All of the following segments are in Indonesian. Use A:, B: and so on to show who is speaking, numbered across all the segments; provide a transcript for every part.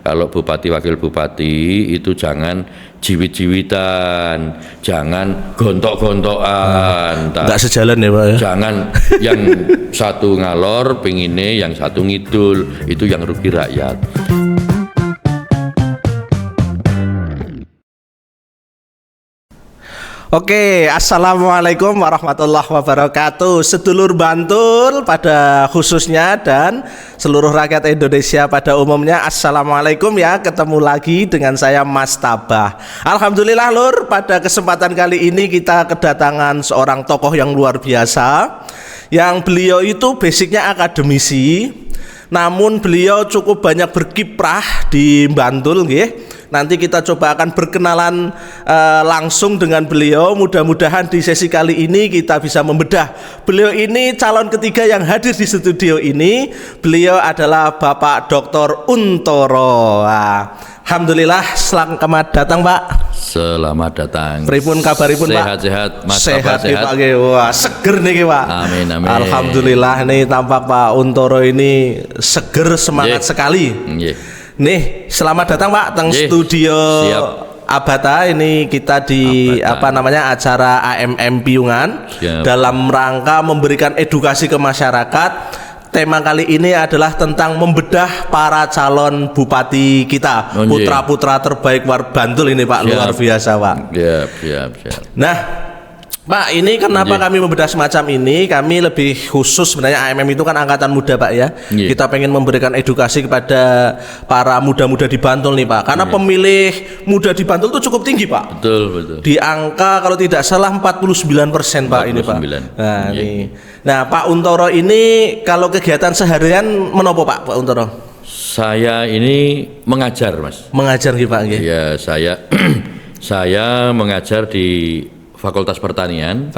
A: kalau bupati wakil bupati itu jangan jiwit-jiwitan, jangan gontok-gontokan.
B: Nggak sejalan ya Pak ya?
A: Jangan yang satu ngalor pengine yang satu ngidul, itu yang rugi rakyat.
B: Oke, assalamualaikum warahmatullahi wabarakatuh. Sedulur Bantul pada khususnya dan seluruh rakyat Indonesia pada umumnya, assalamualaikum ya. Ketemu lagi dengan saya Mas Tabah. Alhamdulillah Lur, pada kesempatan kali ini kita kedatangan seorang tokoh yang luar biasa. Yang beliau itu basicnya akademisi, namun beliau cukup banyak berkiprah di Bantul nggih. Nanti kita coba akan berkenalan langsung dengan beliau. Mudah-mudahan di sesi kali ini kita bisa membedah. Beliau ini calon ketiga yang hadir di studio ini. Beliau adalah Bapak Dr. Untoro. Alhamdulillah, selamat datang Pak.
A: Selamat datang.
B: Pripun kabaripun Pak?
A: Sehat-sehat, Mas.
B: Sehat
A: sehat.
B: Pak. Wah, seger nih Pak.
A: Amin, amin.
B: Alhamdulillah nih tampak Pak Untoro ini seger, semangat sekali. Nih, selamat datang Pak teng studio Abata. Ini kita di acara AMM Piungan. Dalam rangka memberikan edukasi ke masyarakat. Tema kali ini adalah tentang membedah para calon bupati kita, putra-putra terbaik Bantul ini Pak. Luar biasa Pak.
A: Siap.
B: Nah Pak, ini kenapa kami membedah semacam ini? Kami lebih khusus sebenarnya, AMM itu kan angkatan muda Pak ya. Kita pengen memberikan edukasi kepada para muda-muda di Bantul nih Pak. Karena pemilih muda di Bantul itu cukup tinggi Pak.
A: Betul.
B: Di angka kalau tidak salah 49% Pak ini Pak. Nah, nah Pak Untoro ini kalau kegiatan seharian menopo Pak Untoro?
A: Saya ini mengajar Mas.
B: Mengajar gitu Pak?
A: Ya, saya mengajar di Fakultas Pertanian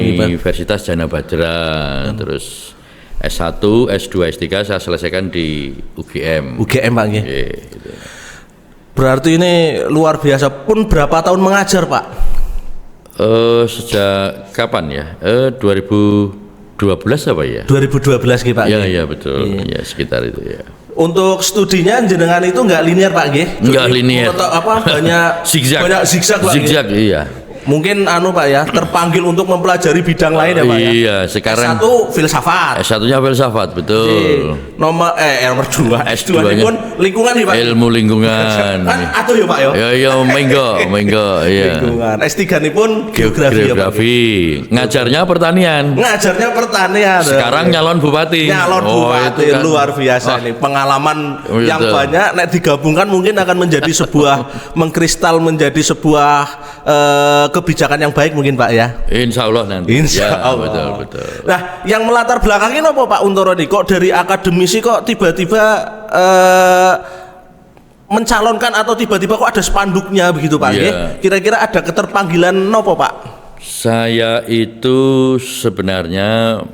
A: Universitas Jana Bajra. Terus S1, S2, S3 saya selesaikan di UGM Pak gitu.
B: Berarti ini luar biasa. Pun berapa tahun mengajar Pak?
A: Sejak kapan ya? 2012 apa ya?
B: 2012 gitu Pak.
A: Iya betul. Ya sekitar itu ya.
B: Untuk studinya jenengan itu nggak linear Pak nggih?
A: Nggak linear.
B: Banyak zigzag Pak.
A: Zigzag iya.
B: Mungkin Pak ya, terpanggil untuk mempelajari bidang lain ya Pak ya.
A: Iya, sekarang
B: S1 filsafat.
A: S1-nya filsafat, betul.
B: Nomor 2 S2 pun lingkungan nih Pak.
A: Ilmu lingkungan.
B: Kan atuh ya Pak ya.
A: Ya menggo iya.
B: Lingkungan. S3 ini pun geografi.
A: Ngajarnya pertanian.
B: Sekarang
A: nyalon bupati.
B: Bupati kan luar biasa nih. Pengalaman yang banyak nek digabungkan mungkin akan menjadi sebuah mengkristal menjadi sebuah kebijakan yang baik mungkin Pak ya.
A: Insya Allah nanti.
B: Insya Allah.
A: Betul.
B: Nah, yang melatar belakangin apa Pak Untoro nih? Kok dari akademisi kok tiba-tiba mencalonkan atau tiba-tiba kok ada spanduknya begitu Pak? Kira-kira ada keterpanggilan nopo Pak?
A: Saya itu sebenarnya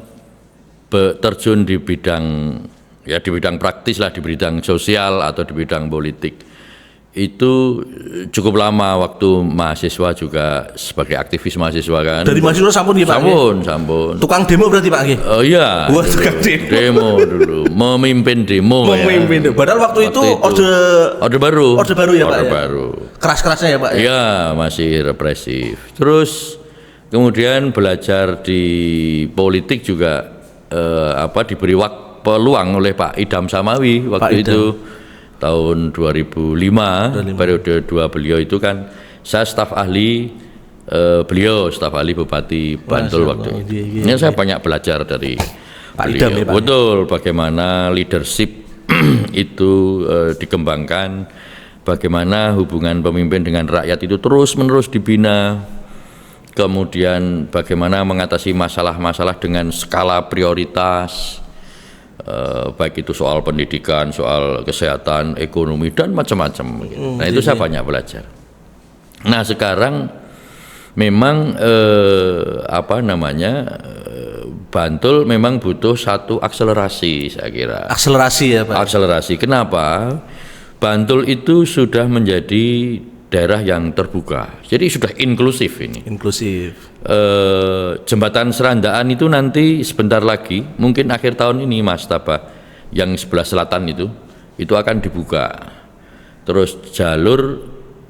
A: terjun di bidang praktis lah, di bidang sosial atau di bidang politik. Itu cukup lama waktu mahasiswa juga sebagai aktivis mahasiswa kan.
B: Dari mahasiswa sampun ya Pak?
A: Sampun.
B: Tukang demo berarti Pak?
A: Oh iya.
B: Wah, tukang
A: demo dulu. Memimpin demo.
B: Padahal waktu itu orde baru ya Pak? Orde baru. Keras-kerasnya ya Pak?
A: Iya, masih represif. Terus kemudian belajar di politik juga diberi peluang oleh Pak Idham Samawi waktu itu. Tahun 2005, periode 2 beliau itu kan saya staf ahli beliau, staf ahli Bupati Bantul waktu itu. Ini saya banyak belajar dari
B: Pak
A: beliau.
B: Idham ya, Pak.
A: Betul, bagaimana leadership itu dikembangkan, bagaimana hubungan pemimpin dengan rakyat itu terus-menerus dibina. Kemudian bagaimana mengatasi masalah-masalah dengan skala prioritas. Baik itu soal pendidikan, soal kesehatan, ekonomi dan macam-macam. Nah itu saya banyak belajar. Nah sekarang memang Bantul memang butuh satu akselerasi saya kira.
B: Akselerasi ya Pak?
A: Akselerasi. Kenapa? Bantul itu sudah menjadi daerah yang terbuka, jadi sudah inklusif ini.
B: Inklusif.
A: Jembatan Serandaan itu nanti sebentar lagi, mungkin akhir tahun ini Mas Tabah, yang sebelah selatan itu akan dibuka. terus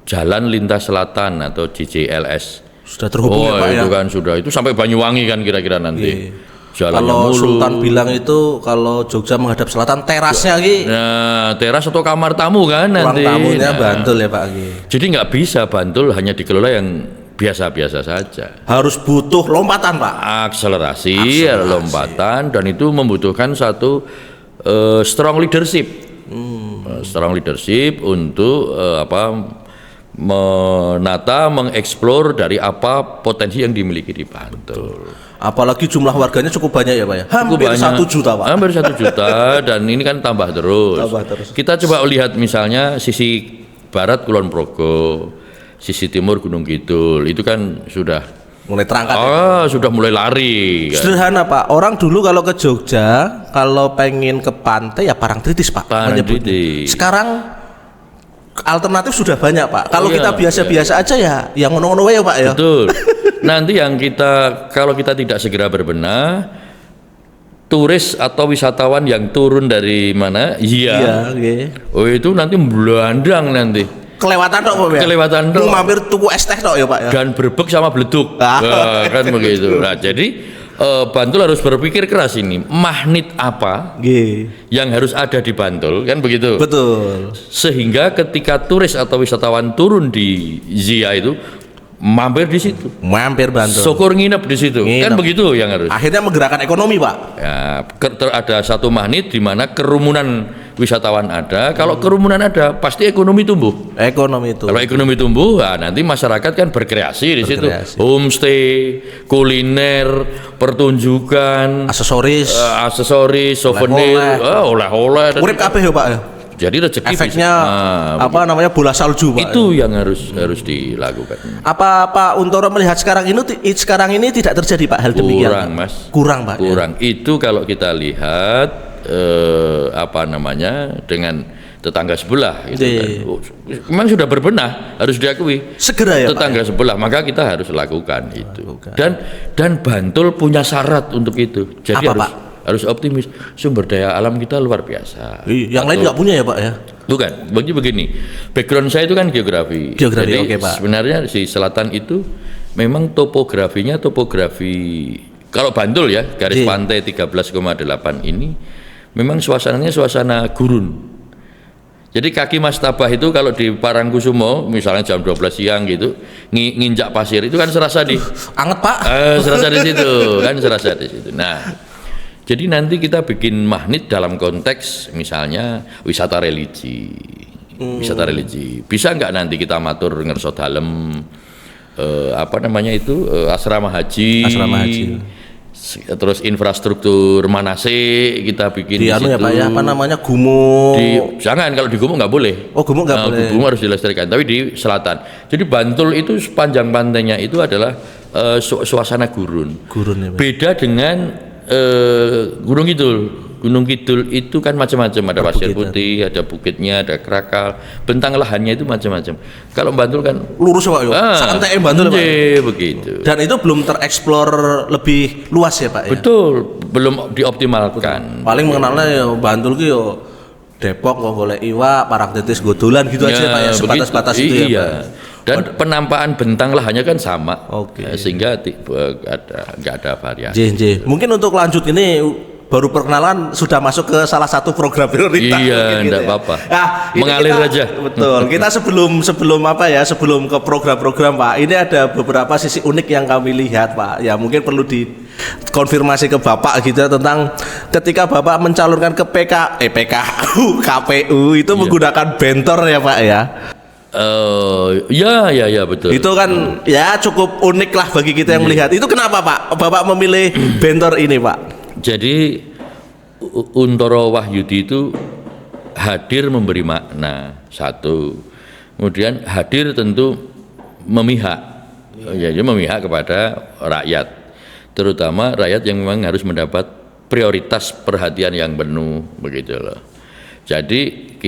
A: jalan lintas selatan atau JJLS.
B: Sudah terhubung ya Pak
A: itu
B: ya.
A: kan sudah, itu sampai Banyuwangi kan kira-kira nanti. Jalannya
B: Kalau
A: mulu.
B: Sultan bilang itu kalau Jogja menghadap selatan terasnya lagi.
A: Nah, teras atau kamar tamu kan
B: Ruang
A: nanti.
B: tamunya
A: Nah,
B: Bantul ya Pak.
A: jadi nggak bisa Bantul hanya dikelola yang biasa-biasa saja.
B: Harus butuh lompatan Pak.
A: Akselerasi, lompatan, dan itu membutuhkan satu strong leadership. Strong leadership untuk menata, mengeksplor dari apa potensi yang dimiliki di Bantul.
B: Apalagi jumlah warganya cukup banyak ya Pak ya. Hampir 1 juta Pak.
A: Hampir 1 juta dan ini kan tambah terus. Kita coba lihat misalnya sisi barat Kulon Progo, sisi timur Gunung Kidul, itu kan sudah
B: Mulai terangkat.
A: sudah mulai lari. Kan.
B: Sederhana Pak. Orang dulu kalau ke Jogja, kalau pengen ke pantai ya Parangtritis Pak. menyebutnya. Sekarang alternatif sudah banyak Pak. Kalau kita biasa-biasa aja ya, yang ngono-ngono ya Pak ya.
A: Betul. Nanti yang kalau kita tidak segera berbenah, turis atau wisatawan yang turun dari mana?
B: Iya,
A: Oh itu nanti belandang nanti.
B: Kelewatan tok Pak ya.
A: Kelewatan tok.
B: Mampir tuku es teh tok ya Pak ya.
A: Dan berebek sama beleduk. Kan begitu. Nah, jadi Bantul harus berpikir keras ini. Magnet apa yang harus ada di Bantul, kan begitu?
B: Betul.
A: Sehingga ketika turis atau wisatawan turun di Zia itu mampir di situ.
B: Mampir Bantul.
A: Syukur nginep di situ. Kan begitu yang harus.
B: Akhirnya menggerakkan ekonomi, Pak.
A: Ya, ada satu magnet di mana kerumunan wisatawan ada. Kalau kerumunan ada, pasti ekonomi tumbuh.
B: Ekonomi itu.
A: Kalau ekonomi tumbuh, nanti masyarakat kan berkreasi di situ. Homestay, kuliner, pertunjukan, aksesoris, souvenir, oleh-oleh.
B: Urip kabeh ya, Pak ya.
A: Jadi rezeki
B: efeknya namanya bola salju Pak.
A: Itu yang harus dilakukan.
B: Apa Pak Untoro melihat sekarang ini tidak terjadi Pak hal demikian?
A: Kurang Mas.
B: Kurang Pak.
A: Kurang. Ya? Itu kalau kita lihat dengan tetangga sebelah gitu kan. Memang sudah berbenah, harus diakui.
B: Segera ya
A: tetangga
B: Pak.
A: sebelah, maka kita harus lakukan itu. Dan Bantul punya syarat untuk itu. Jadi harus optimis, sumber daya alam kita luar biasa.
B: Yang lain nggak punya ya Pak ya?
A: Bukan, begini. Background saya itu kan geografi. Jadi
B: Pak.
A: Sebenarnya di selatan itu memang topografi kalau Bantul ya, garis pantai 13,8 ini memang suasananya suasana gurun. Jadi kaki Mastabah itu kalau di Parangkusumo misalnya jam 12 siang gitu nginjak pasir itu kan serasa
B: anget Pak.
A: Serasa di situ kan, serasa di situ. Nah, jadi nanti kita bikin magnet dalam konteks misalnya wisata religi. Wisata religi. Bisa nggak nanti kita matur ngerso dalem asrama haji. Terus infrastruktur manasik kita bikin di situ.
B: Ya Pak ya, Gumo.
A: Jangan, kalau di Gumo nggak boleh.
B: Oh, Gumo nggak boleh.
A: Gumo harus dilestarikan, tapi di selatan. Jadi Bantul itu sepanjang pantainya itu adalah suasana gurun. Ya, beda dengan Gunung Kidul itu kan macam-macam, ada pasir putih, ada bukitnya, ada krakal, bentang lahannya itu macam-macam. Kalau Bantul kan
B: lurus Pak, santai Bantul Pak.
A: Begitu.
B: Dan itu belum tereksplor lebih luas ya Pak ya.
A: Betul, belum dioptimalkan.
B: Paling mengenalnya ya Bantul ki yo Depok kok golek iwak, Parangtritis godolan gitu aja Pak ya, sebatas-batas itu ya Pak.
A: Dan penampakan bentang lahannya kan sama, sehingga nggak ada variasi.
B: Mungkin untuk lanjut ini baru perkenalan sudah masuk ke salah satu program prioritas.
A: Iya, enggak apa-apa. Mengalir aja.
B: Betul. Kita sebelum ke program-program Pak, ini ada beberapa sisi unik yang kami lihat Pak. Ya mungkin perlu dikonfirmasi ke Bapak gitu tentang ketika Bapak mencalonkan ke KPU itu menggunakan bentor ya Pak ya.
A: Ya betul.
B: Itu kan ya cukup unik lah bagi kita yang melihat. Itu kenapa Pak Bapak memilih bentor ini Pak?
A: Jadi Untoro Wahyudi itu hadir memberi makna satu, kemudian hadir tentu memihak, jadi memihak kepada rakyat, terutama rakyat yang memang harus mendapat prioritas perhatian yang penuh begitu loh. Jadi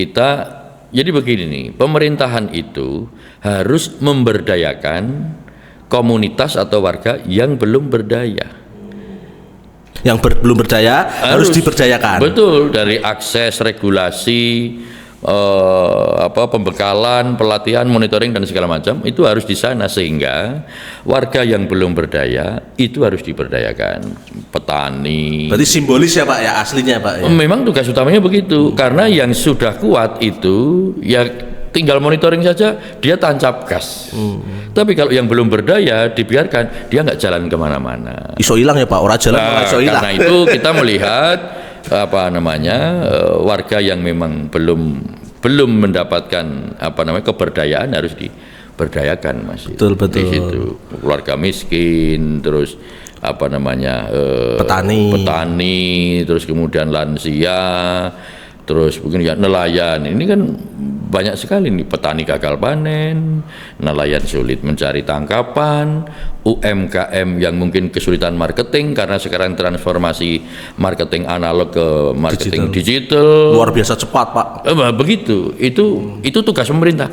A: begini nih, pemerintahan itu harus memberdayakan komunitas atau warga yang belum berdaya. Yang belum berdaya harus diberdayakan. Betul, dari akses, regulasi, pembekalan, pelatihan, monitoring dan segala macam itu harus di sana, sehingga warga yang belum berdaya itu harus diberdayakan. Petani.
B: Berarti simbolis ya Pak ya, aslinya Pak ya.
A: Memang tugas utamanya begitu, karena yang sudah kuat itu ya tinggal monitoring saja, dia tancap gas. Tapi kalau yang belum berdaya dibiarkan, dia nggak jalan kemana-mana.
B: Iso hilang ya Pak, orang jalan malah iso hilang.
A: Karena itu kita melihat warga yang memang belum mendapatkan keberdayaan harus diberdayakan, Mas.
B: Betul.
A: Di situ keluarga miskin, terus petani, terus kemudian lansia, terus mungkin ya nelayan. Ini kan banyak sekali nih, petani gagal panen, nelayan sulit mencari tangkapan, UMKM yang mungkin kesulitan marketing karena sekarang transformasi marketing analog ke marketing digital.
B: Luar biasa cepat Pak.
A: Begitu, itu tugas pemerintah.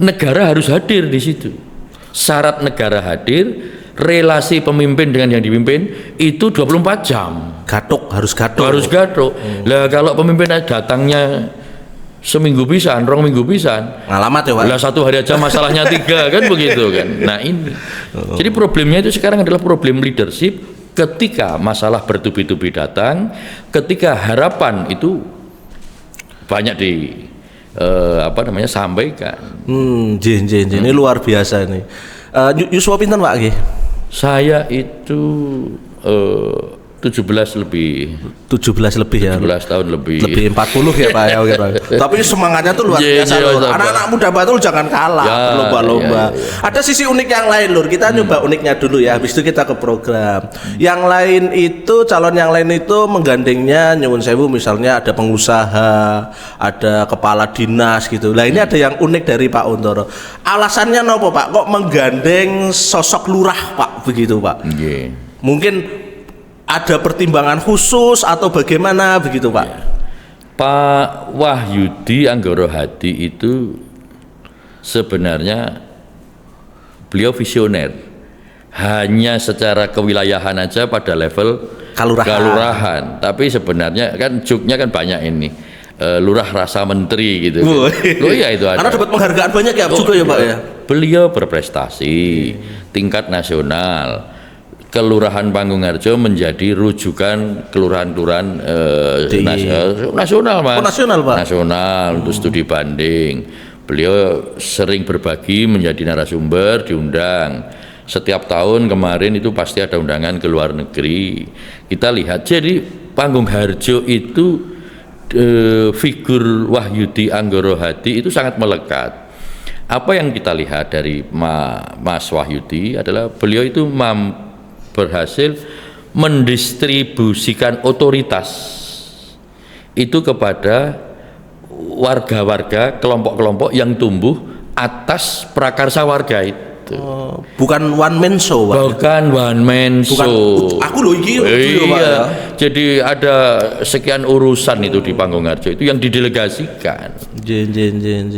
A: Negara harus hadir di situ. Syarat negara hadir, relasi pemimpin dengan yang dipimpin itu 24 jam.
B: Harus gathuk.
A: Lah kalau pemimpin datangnya seminggu pisan, 2 minggu pisan,
B: ngalamat ya Pak.
A: Lah 1 hari aja masalahnya 3 kan begitu kan. Nah ini. Jadi problemnya itu sekarang adalah problem leadership. Ketika masalah bertubi-tubi datang, ketika harapan itu banyak sampaikan.
B: Ini luar biasa nih. Yuswa pinten Pak nggih?
A: Saya itu 17 lebih ya. 17 tahun lebih
B: 40 ya Pak ya. Tapi semangatnya tuh luar biasa Lur. Anak-anak muda Bantul jangan kalah, berlomba-lomba. Ada sisi unik yang lain Lur. Kita nyoba uniknya dulu ya, habis itu kita ke program. Yang lain itu, calon yang lain itu menggandengnya nyuwun sewu, misalnya ada pengusaha, ada kepala dinas gitu. Lah ini ada yang unik dari Pak Untoro. Alasannya nopo Pak? Kok menggandeng sosok lurah Pak begitu Pak? Mungkin ada pertimbangan khusus atau bagaimana begitu Pak?
A: Pak Wahyudi Anggoro Hadi itu sebenarnya beliau visioner. Hanya secara kewilayahan aja pada level kelurahan. Tapi sebenarnya kan juknya kan banyak ini. Lurah rasa menteri gitu. Ya itu ada.
B: Karena dapat penghargaan banyak ya juga ya Pak ya.
A: Beliau berprestasi tingkat nasional. Kelurahan Panggung-Harjo menjadi rujukan kelurahan-kelurahan nasional, Mas.
B: Nasional, Pak.
A: Nasional untuk studi banding. Beliau sering berbagi, menjadi narasumber, diundang. Setiap tahun kemarin itu pasti ada undangan ke luar negeri. Kita lihat, jadi Panggung-Harjo itu figur Wahyudi Anggoro Hadi itu sangat melekat. Apa yang kita lihat dari Mas Wahyudi adalah beliau itu berhasil mendistribusikan otoritas itu kepada warga-warga, kelompok-kelompok yang tumbuh atas prakarsa warga itu.
B: Bukan one man show Pak.
A: Bukan one man show.
B: Aku loh iki
A: ya. Jadi ada sekian urusan itu di Panggung-Harjo itu yang didelegasikan.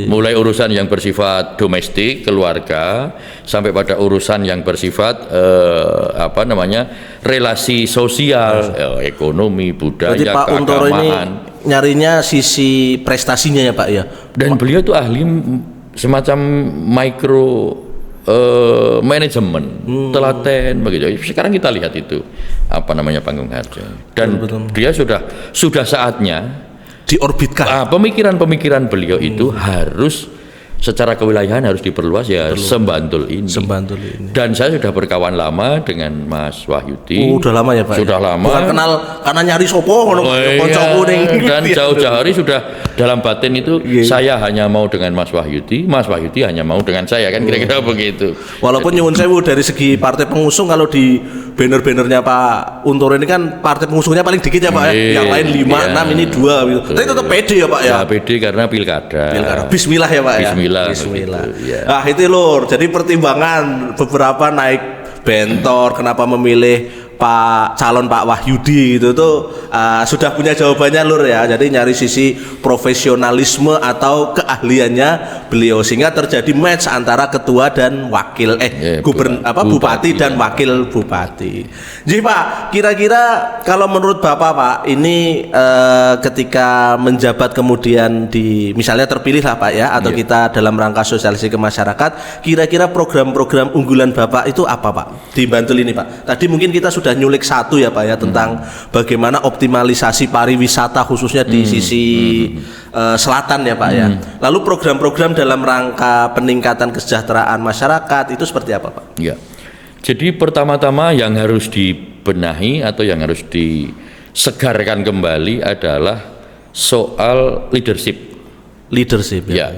A: Mulai urusan yang bersifat domestik, keluarga, sampai pada urusan yang bersifat relasi sosial, ekonomi, budaya,
B: Pak Untoro ini nyarinya sisi prestasinya ya Pak ya. Dan
A: beliau itu ahli semacam micro manajemen, telaten begitu. Sekarang kita lihat itu Panggung-Harjo. Dan dia sudah saatnya
B: diorbitkan.
A: Pemikiran beliau itu harus secara kewilayahan harus diperluas ya Sembantul ini. Dan saya sudah berkawan lama dengan Mas Wahyudi.
B: Udah lama ya Pak?
A: Sudah lama.
B: Bukan kenal karena nyari sopo
A: dan jauh-jauh hari sudah dalam batin itu saya hanya mau dengan Mas Wahyudi hanya mau dengan saya, kan kira-kira begitu.
B: Walaupun nyuwun sewu dari segi partai pengusung, kalau di banner-bannernya Pak Untoro ini kan partai pengusungnya paling dikit ya Pak ya. Yang lain 5, 6 ini 2 gitu. Tapi tetap pede ya Pak ya.
A: Pede karena pilkada.
B: Bismillah ya Pak ya. Bismillah. Nah itu Lur, jadi pertimbangan beberapa naik bentor, kenapa memilih calon Pak Wahyudi itu tuh sudah punya jawabannya Lur ya. Jadi nyari sisi profesionalisme atau keahliannya beliau sehingga terjadi match antara ketua dan wakil bupati dan wakil bupati. Jadi Pak, kira-kira kalau menurut Bapak Pak, ini ketika menjabat kemudian misalnya terpilih lah Pak ya, atau kita dalam rangka sosialisasi ke masyarakat, kira-kira program-program unggulan Bapak itu apa Pak di Bantul ini Pak? Tadi mungkin kita sudah nyulik satu ya Pak ya tentang bagaimana optimalisasi pariwisata khususnya di sisi selatan ya Pak ya. Lalu program-program dalam rangka peningkatan kesejahteraan masyarakat itu seperti apa Pak?
A: Ya. Jadi pertama-tama yang harus dibenahi atau yang harus disegarkan kembali adalah soal leadership.
B: Leadership ya.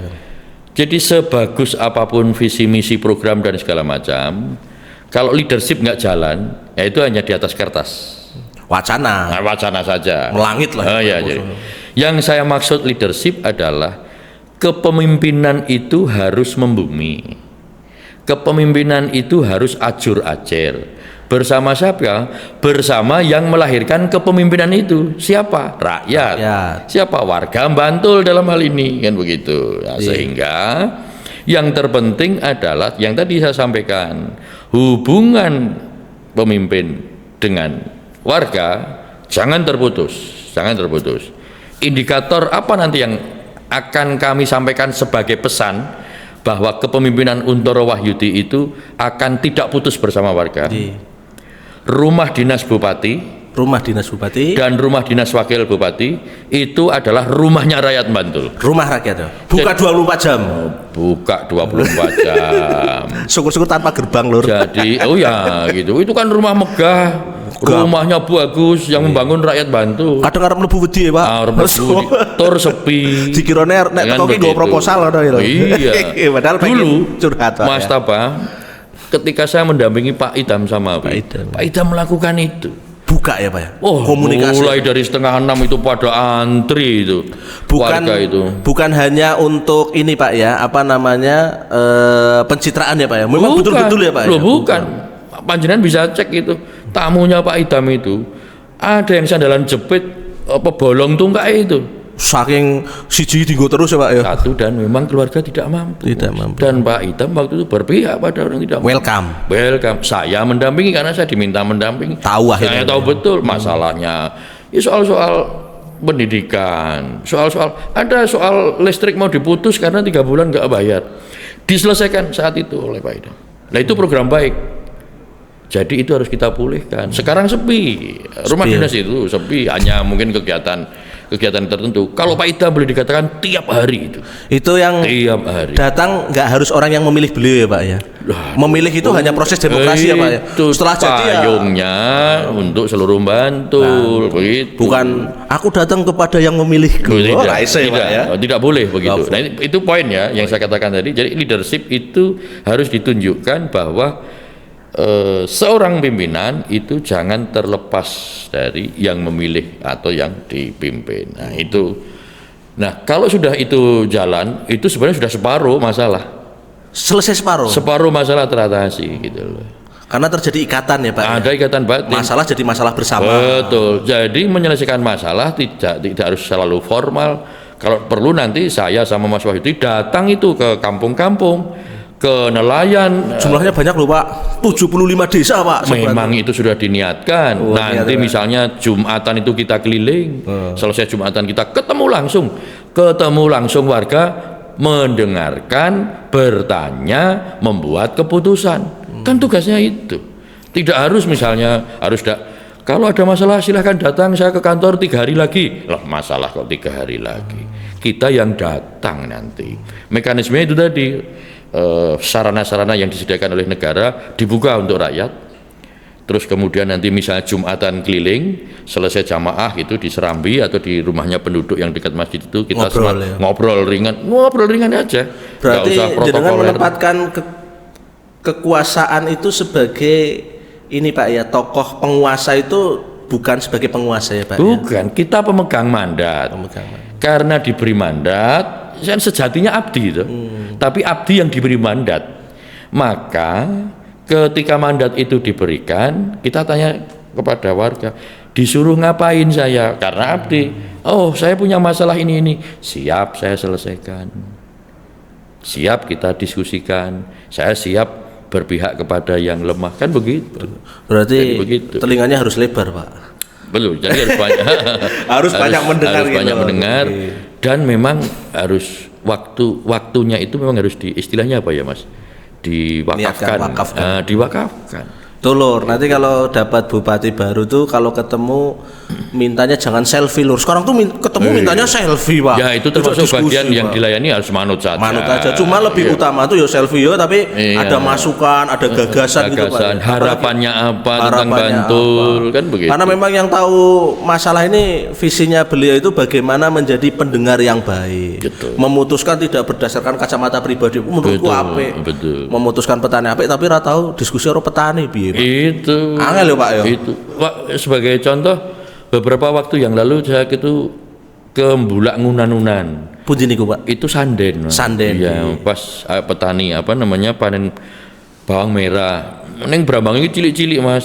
A: Jadi sebagus apapun visi misi program dan segala macam, kalau leadership nggak jalan, ya itu hanya di atas kertas.
B: Wacana.
A: Nah, wacana saja.
B: Melangit lah.
A: Jadi. Yang saya maksud leadership adalah kepemimpinan itu harus membumi. Kepemimpinan itu harus ajur-ajer. Bersama siapa? Bersama yang melahirkan kepemimpinan itu. Siapa? Rakyat. Siapa? Warga Bantul dalam hal ini, kan begitu. Nah, sehingga yang terpenting adalah yang tadi saya sampaikan, hubungan pemimpin dengan warga jangan terputus, jangan terputus. Indikator apa nanti yang akan kami sampaikan sebagai pesan bahwa kepemimpinan Untoro Wahyudi itu akan tidak putus bersama warga. Rumah dinas bupati dan rumah dinas wakil bupati itu adalah rumahnya rakyat Bantul.
B: Rumah rakyat ya. Buka 24 jam.
A: Buka 24 jam.
B: Syukur-syukur tanpa gerbang Lur.
A: Jadi gitu. Itu kan rumah megah. Rumahnya bagus yang membangun rakyat Bantul.
B: Kadang arep mlebu wedi ya, Pak.
A: Tur sepi.
B: Dikirone nek kok nggo proposal ngono ya.
A: Iya.
B: Padahal
A: dulu
B: curhat
A: Mas Taba, ketika saya mendampingi Pak Idam Samawi, Pak Idam melakukan itu.
B: Buka ya Pak ya?
A: Komunikasi. Mulai dari 5:30 itu pada antri itu. Warga itu.
B: Bukan hanya untuk ini Pak ya, pencitraan ya Pak ya. Memang betul-betul ya Pak ya.
A: Bukan. Panjenengan bisa cek itu. Tamunya Pak Idam itu ada yang sandalan jepit bolong tungkai itu.
B: Saking siji dienggo terus ya Pak ya.
A: Satu, dan memang keluarga tidak mampu. Dan Pak Idam waktu itu berpihak pada orang tidak mampu. Welcome. Saya mendampingi karena saya diminta mendampingi. Saya tahu betul masalahnya. Ya soal-soal pendidikan, ada soal listrik mau diputus karena 3 bulan nggak bayar. Diselesaikan saat itu oleh Pak Idam. Nah itu program baik. Jadi itu harus kita pulihkan. Sekarang sepi, rumah dinas itu sepi, hanya mungkin kegiatan tertentu. Kalau Pak Idam boleh dikatakan tiap hari itu.
B: Itu yang
A: tiap hari.
B: Datang nggak harus orang yang memilih beliau ya Pak ya. Memilih itu hanya proses demokrasi ya Pak ya.
A: Setelah jadi payungnya untuk seluruh Bantul, begitu.
B: Bukan aku datang kepada yang memilihku.
A: Tidak boleh begitu. Nah itu poin ya yang saya katakan tadi. Jadi leadership itu harus ditunjukkan bahwa seorang pimpinan itu jangan terlepas dari yang memilih atau yang dipimpin. Nah itu. Nah kalau sudah itu jalan, itu sebenarnya sudah separuh masalah.
B: Selesai separuh.
A: Separuh masalah teratasi gitu loh.
B: Karena terjadi ikatan ya Pak.
A: Ada ikatan batin.
B: Masalah jadi masalah bersama.
A: Betul. Jadi menyelesaikan masalah tidak harus selalu formal. Kalau perlu nanti saya sama Mas Wahyudi datang itu ke kampung-kampung, ke nelayan.
B: Jumlahnya banyak loh Pak, 75 desa Pak.
A: Memang itu sudah diniatkan. Nanti misalnya Jumatan itu kita keliling, selesai Jumatan kita ketemu langsung warga, mendengarkan, bertanya, membuat keputusan. Kan tugasnya itu. Tidak harus misalnya kalau ada masalah silahkan datang saya ke kantor 3 hari lagi. Loh masalah kok 3 hari lagi. Kita yang datang nanti. Mekanismenya itu tadi. Sarana-sarana yang disediakan oleh negara dibuka untuk rakyat. Terus kemudian nanti misalnya Jumatan keliling, selesai jamaah itu di Serambi atau di rumahnya penduduk yang dekat masjid itu kita ngobrol ringan aja.
B: Berarti jangan menempatkan kekuasaan itu sebagai ini Pak ya, tokoh penguasa itu bukan sebagai penguasa ya Pak.
A: Bukan, kita pemegang mandat. Karena diberi mandat, sejatinya abdi itu. Tapi abdi yang diberi mandat. Maka ketika mandat itu diberikan, kita tanya kepada warga. Disuruh ngapain saya? Karena abdi. Oh, saya punya masalah ini. Siap saya selesaikan. Siap kita diskusikan. Saya siap berpihak kepada yang lemah, kan begitu.
B: Berarti begitu. Telinganya harus lebar, Pak.
A: Belum, jadi harus banyak
B: harus banyak mendengar
A: harus
B: gitu.
A: Banyak mendengar. Dan memang harus waktunya itu memang harus istilahnya apa ya, Mas? Diwakafkan. Diwakafkan.
B: Lur, nanti kalau dapat bupati baru tuh kalau ketemu mintanya jangan selfie lur. Sekarang tuh ketemu mintanya selfie, Pak.
A: Ya itu termasuk bagian yang dilayani harus manut saja.
B: Manut aja. Cuma lebih utama tuh ya selfie ya, tapi ada masukan, ada gagasan gitu, Pak.
A: Harapannya apa tentang Bantul kan begitu.
B: Karena memang yang tahu masalah ini visinya beliau itu bagaimana menjadi pendengar yang baik.
A: Betul.
B: Memutuskan tidak berdasarkan kacamata pribadi. Menurutku apik. Memutuskan petani apik tapi ora tahu diskusi karo petani piye.
A: Itu
B: angel ya Pak ya.
A: Itu Pak, sebagai contoh beberapa waktu yang lalu saya itu ke Bulak Ngunan-Ngunan.
B: Pundi niku Pak?
A: Itu Sanden.
B: Sanden.
A: Ya, pas petani panen bawang merah. Neng Brambang ini cilik-cilik, Mas.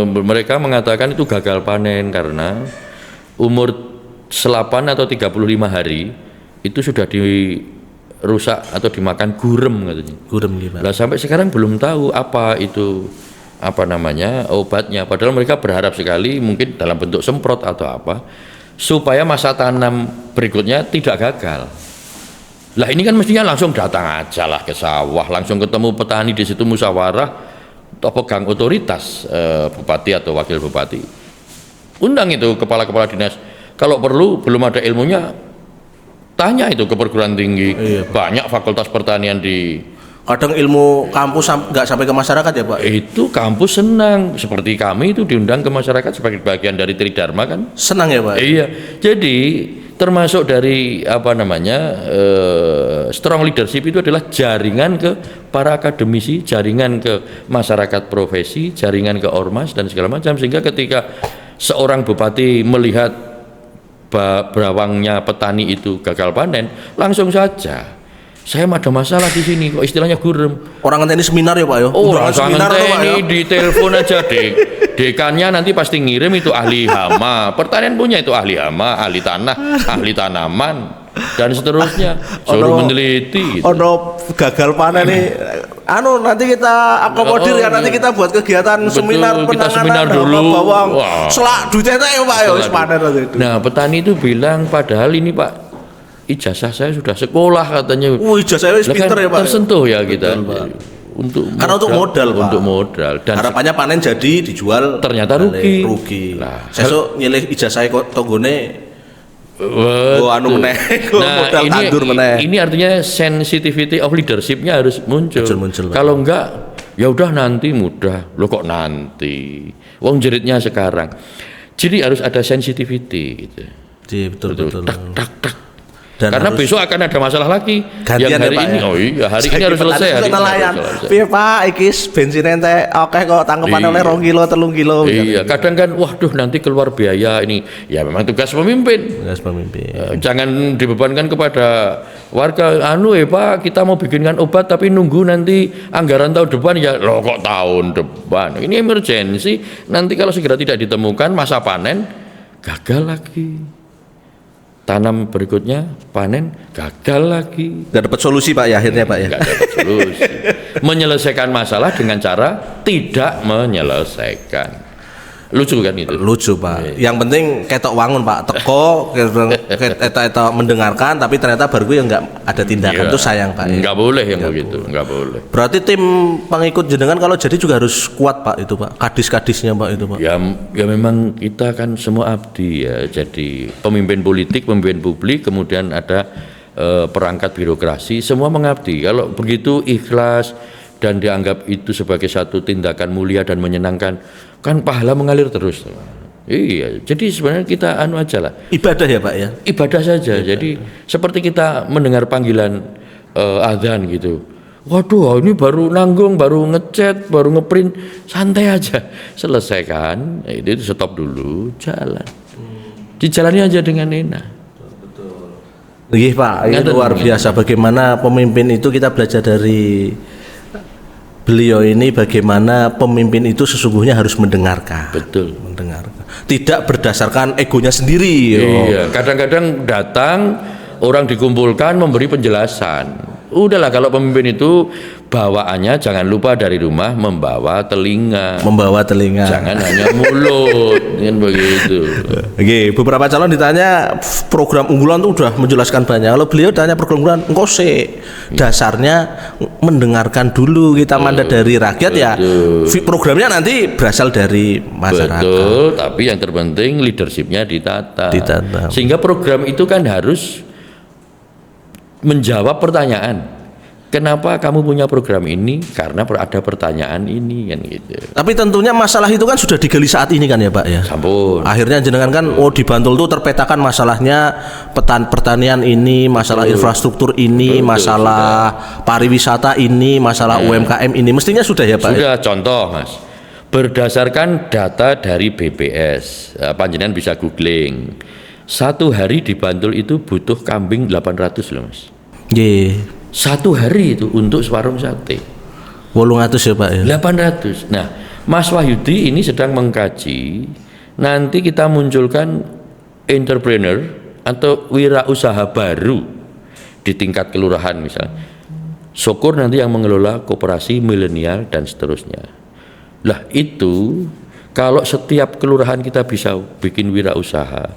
A: Mereka mengatakan itu gagal panen karena umur 8 atau 35 hari itu sudah dirusak atau dimakan gurem katanya.
B: Gurem gimana?
A: Lah sampai sekarang belum tahu apa itu obatnya, padahal mereka berharap sekali mungkin dalam bentuk semprot atau apa supaya masa tanam berikutnya tidak gagal. Lah ini kan mestinya langsung datang aja lah ke sawah, langsung ketemu petani di situ musyawarah atau pegang otoritas bupati atau wakil bupati, undang itu kepala-kepala dinas, kalau perlu belum ada ilmunya tanya itu ke perguruan tinggi. Iya, banyak fakultas pertanian di.
B: Kadang ilmu kampus nggak sampai ke masyarakat ya Pak?
A: Itu kampus senang, seperti kami itu diundang ke masyarakat sebagai bagian dari Tridharma kan?
B: Senang ya Pak?
A: Iya, jadi termasuk dari strong leadership itu adalah jaringan ke para akademisi, jaringan ke masyarakat profesi, jaringan ke ormas dan segala macam, sehingga ketika seorang bupati melihat berawangnya petani itu gagal panen, langsung saja saya ada masalah di sini kok istilahnya gurem.
B: Orang ngenteni seminar ya Pak ya?
A: Oh, orang ngenteni di telepon aja dekannya nanti pasti ngirim itu ahli hama. Pertanian punya itu ahli hama, ahli tanah, ahli tanaman dan seterusnya. Suruh meneliti. Gitu.
B: Gagal panen nih. Nanti kita akomodir ya, nanti kita buat kegiatan seminar penanganan
A: dulu.
B: Bawang. Selak duitnya ya Pak ya wis panen.
A: Nah, petani itu bilang padahal ini Pak ijazah saya sudah sekolah katanya.
B: Ijazah saya pinter ya Pak.
A: Tersentuh ya kita.
B: Karena untuk modal Pak.
A: Untuk modal. Dan
B: harapannya panen jadi dijual.
A: Ternyata rugi.
B: Nah, sesuk nyilih ijazah tonggone.
A: Nah, ini artinya sensitivity of leadership-nya harus muncul. Kalau enggak, ya udah nanti mudah. Loh kok nanti? Wong jeritnya sekarang. Jadi harus ada sensitivity gitu.
B: Betul. Tak.
A: Dan karena besok akan ada masalah lagi.
B: Gantian
A: yang hari ini, hari ini harus selesai.
B: Piye Pak, iki bensin ente oke kok tangkepan oleh 2 kilo 3 kilo.
A: Iya, kadang kan waduh nanti keluar biaya ini. Ya memang tugas pemimpin. Jangan dibebankan kepada warga. Pak, kita mau bikinkan obat tapi nunggu nanti anggaran tahun depan ya. Loh kok tahun depan? Ini emergensi. Nanti kalau segera tidak ditemukan masa panen gagal lagi. Tanam berikutnya panen gagal lagi.
B: Nggak dapat solusi Pak ya akhirnya Pak ya.
A: Nggak dapat solusi. Menyelesaikan masalah dengan cara tidak menyelesaikan. Lucu kan itu?
B: Lucu Pak. Yang penting ketok wangun Pak, teko kita mendengarkan tapi ternyata baru yang nggak ada tindakan, itu sayang Pak.
A: Nggak boleh yang begitu, nggak boleh.
B: Berarti tim pengikut jenengan kalau jadi juga harus kuat Pak itu Pak, kadis-kadisnya Pak itu Pak.
A: Ya memang kita kan semua abdi ya, jadi pemimpin politik, pemimpin publik, kemudian ada perangkat birokrasi, semua mengabdi. Kalau begitu ikhlas dan dianggap itu sebagai satu tindakan mulia dan menyenangkan, kan pahala mengalir terus. Iya, jadi sebenarnya kita aja lah.
B: Ibadah ya Pak ya?
A: Ibadah saja. Jadi seperti kita mendengar panggilan adzan gitu. Waduh, ini baru nanggung, baru ngecat, baru ngeprint, santai aja. Selesaikan, itu stop dulu, jalan. Dijalani aja dengan enak.
B: Iya Pak, ini luar biasa bagaimana pemimpin itu kita belajar dari beliau ini bagaimana pemimpin itu sesungguhnya harus mendengarkan.
A: Betul.
B: Mendengarkan. Tidak berdasarkan egonya sendiri.
A: Iya, kadang-kadang datang orang dikumpulkan memberi penjelasan. Udahlah, kalau pemimpin itu bawaannya jangan lupa dari rumah membawa telinga.
B: Membawa telinga.
A: Jangan hanya mulut, kan begitu.
B: Oke, beberapa calon ditanya program unggulan tuh udah menjelaskan banyak. Kalau beliau tanya program unggulan, engkau sih dasarnya mendengarkan dulu, kita mandat dari rakyat ya. Programnya nanti berasal dari masyarakat.
A: Betul, tapi yang terpenting leadershipnya ditata. Sehingga program itu kan harus menjawab pertanyaan. Kenapa kamu punya program ini? Karena ada pertanyaan ini kan gitu.
B: Tapi tentunya masalah itu kan sudah digali saat ini kan ya Pak ya.
A: Sampun.
B: Akhirnya jenengan kan di Bantul tuh terpetakan masalahnya pertanian ini, masalah infrastruktur ini, masalah pariwisata ini, masalah UMKM ini. Mestinya sudah ya Pak.
A: Sudah, contoh Mas. Berdasarkan data dari BPS, panjenengan bisa googling. Satu hari di Bantul itu butuh kambing 800 loh Mas. Satu hari itu untuk warung sate
B: 800 ya Pak ya.
A: 800. Nah, Mas Wahyudi ini sedang mengkaji, nanti kita munculkan entrepreneur atau wirausaha baru di tingkat kelurahan misalnya. Syukur nanti yang mengelola koperasi milenial dan seterusnya. Lah itu kalau setiap kelurahan kita bisa bikin wirausaha,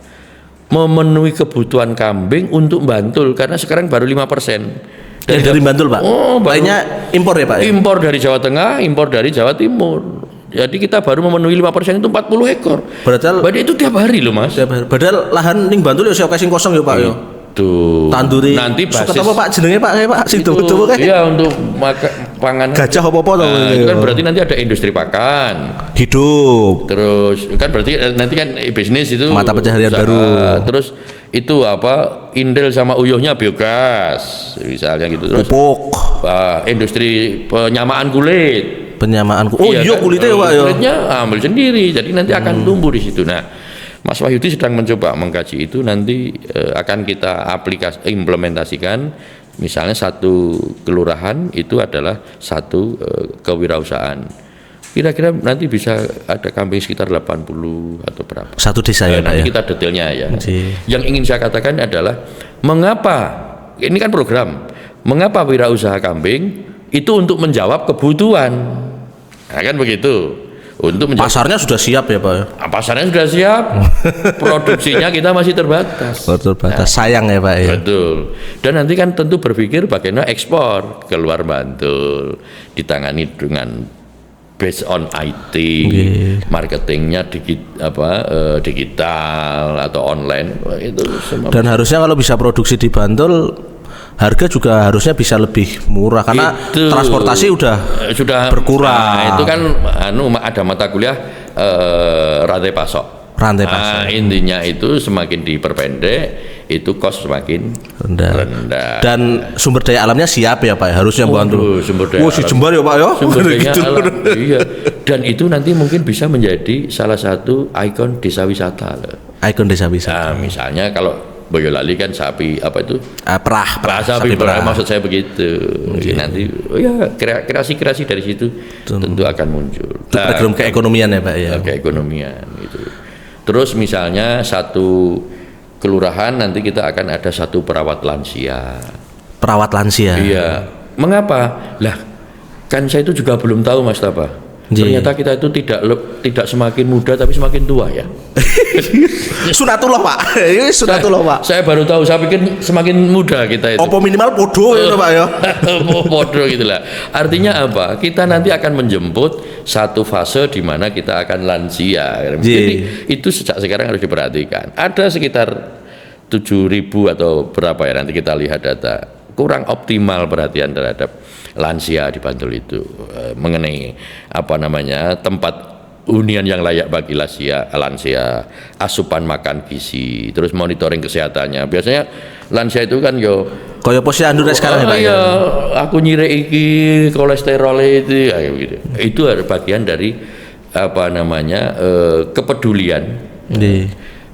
A: memenuhi kebutuhan kambing untuk Bantul, karena sekarang baru 5%.
B: Dari Bantul Pak? Lainnya impor ya Pak?
A: Impor dari Jawa Tengah, impor dari Jawa Timur. Jadi kita baru memenuhi 5% itu 40 ekor. Berarti itu tiap hari loh Mas.
B: Tiap hari. Padahal lahan ning Bantul ya saya kasih kosong ya Pak ya.
A: Tuh.
B: Tanduri.
A: Nanti basis.
B: Suka apa Pak jenenge Pak kayak Pak sing tuwa kayak.
A: Iya, untuk panganan.
B: Gajah apa-apa to.
A: Itu kan berarti nanti ada industri pakan.
B: Hidup.
A: Terus kan berarti nanti kan bisnis itu
B: mata pencaharian baru.
A: Terus itu apa, Indel sama Uyuhnya biogas misalnya gitu. Terus
B: pupuk.
A: Industri penyamaan kulit.
B: Penyamaan kulit. Oh iya kan? Kulitnya Pak ya.
A: Kulitnya ambil sendiri. Jadi nanti akan tumbuh di situ. Nah, Mas Wahyudi sedang mencoba mengkaji itu, nanti akan kita implementasikan. Misalnya satu kelurahan itu adalah satu kewirausahaan. Kira-kira nanti bisa ada kambing sekitar 80 atau berapa.
B: Satu desa ya Pak
A: nanti
B: ya?
A: kita detailnya ya. Yang ingin saya katakan adalah mengapa, ini kan program, mengapa wirausaha kambing itu untuk menjawab kebutuhan. Nah, kan begitu. Untuk
B: pasarnya sudah siap ya Pak?
A: Pasarnya sudah siap, produksinya kita masih terbatas.
B: Terbatas, sayang ya Pak ya?
A: Betul. Dan nanti kan tentu berpikir bagaimana ekspor keluar Bantul, ditangani dengan based on IT, marketingnya digital atau online itu semua.
B: Dan harusnya kalau bisa produksi di Bantul, harga juga harusnya bisa lebih murah karena transportasi sudah berkurang.
A: Nah, itu kan ada mata kuliah rantai pasok. Intinya itu semakin diperpendek, itu cost semakin rendah.
B: Dan sumber daya alamnya siap ya Pak, harusnya Bantul.
A: Sumber daya
B: si Jember ya Pak ya.
A: Sumber daya alam, iya. Dan itu nanti mungkin bisa menjadi salah satu ikon desa wisata.
B: Ikon desa wisata.
A: Misalnya kalau Boyolali kan sapi apa itu?
B: Perah
A: sapi perah. Maksud saya begitu. Nanti kreasi-kreasi dari situ tentu akan muncul.
B: Program keekonomian ya Pak ya.
A: Keekonomian itu. Terus misalnya satu kelurahan nanti kita akan ada satu perawat lansia.
B: Perawat lansia.
A: Iya. Mengapa? Lah, kan saya itu juga belum tahu Mas Tapa. Ternyata kita itu tidak semakin muda tapi semakin tua ya.
B: Sunatullah Pak. Ini sunatullah Pak.
A: Saya baru tahu, saya pikir semakin muda kita itu.
B: Apa minimal podo ya Pak ya.
A: Podo gitulah. Artinya apa? Kita nanti akan menjemput satu fase di mana kita akan lansia. Jadi itu sejak sekarang harus diperhatikan. Ada sekitar 7.000 atau berapa ya, nanti kita lihat data. Kurang optimal perhatian terhadap lansia di Bantul itu, mengenai tempat hunian yang layak bagi lansia, asupan makan gizi, terus monitoring kesehatannya. Biasanya lansia itu kan
B: kaya posyandu sekarang ya Pak.
A: Iya, aku nyire iki kolesterol itu ya, gitu. Itu bagian dari kepedulian.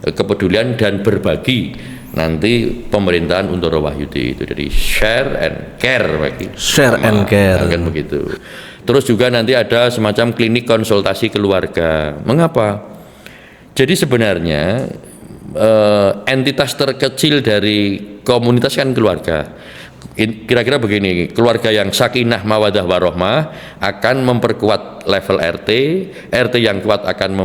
A: Kepedulian dan berbagi. Nanti pemerintahan untuk Wahyudi itu dari share and care bagi.
B: Share and care.
A: Kan begitu. Terus juga nanti ada semacam klinik konsultasi keluarga. Mengapa? Jadi sebenarnya entitas terkecil dari komunitas kan keluarga. Kira-kira begini, keluarga yang sakinah mawadah warohmah akan memperkuat level RT yang kuat akan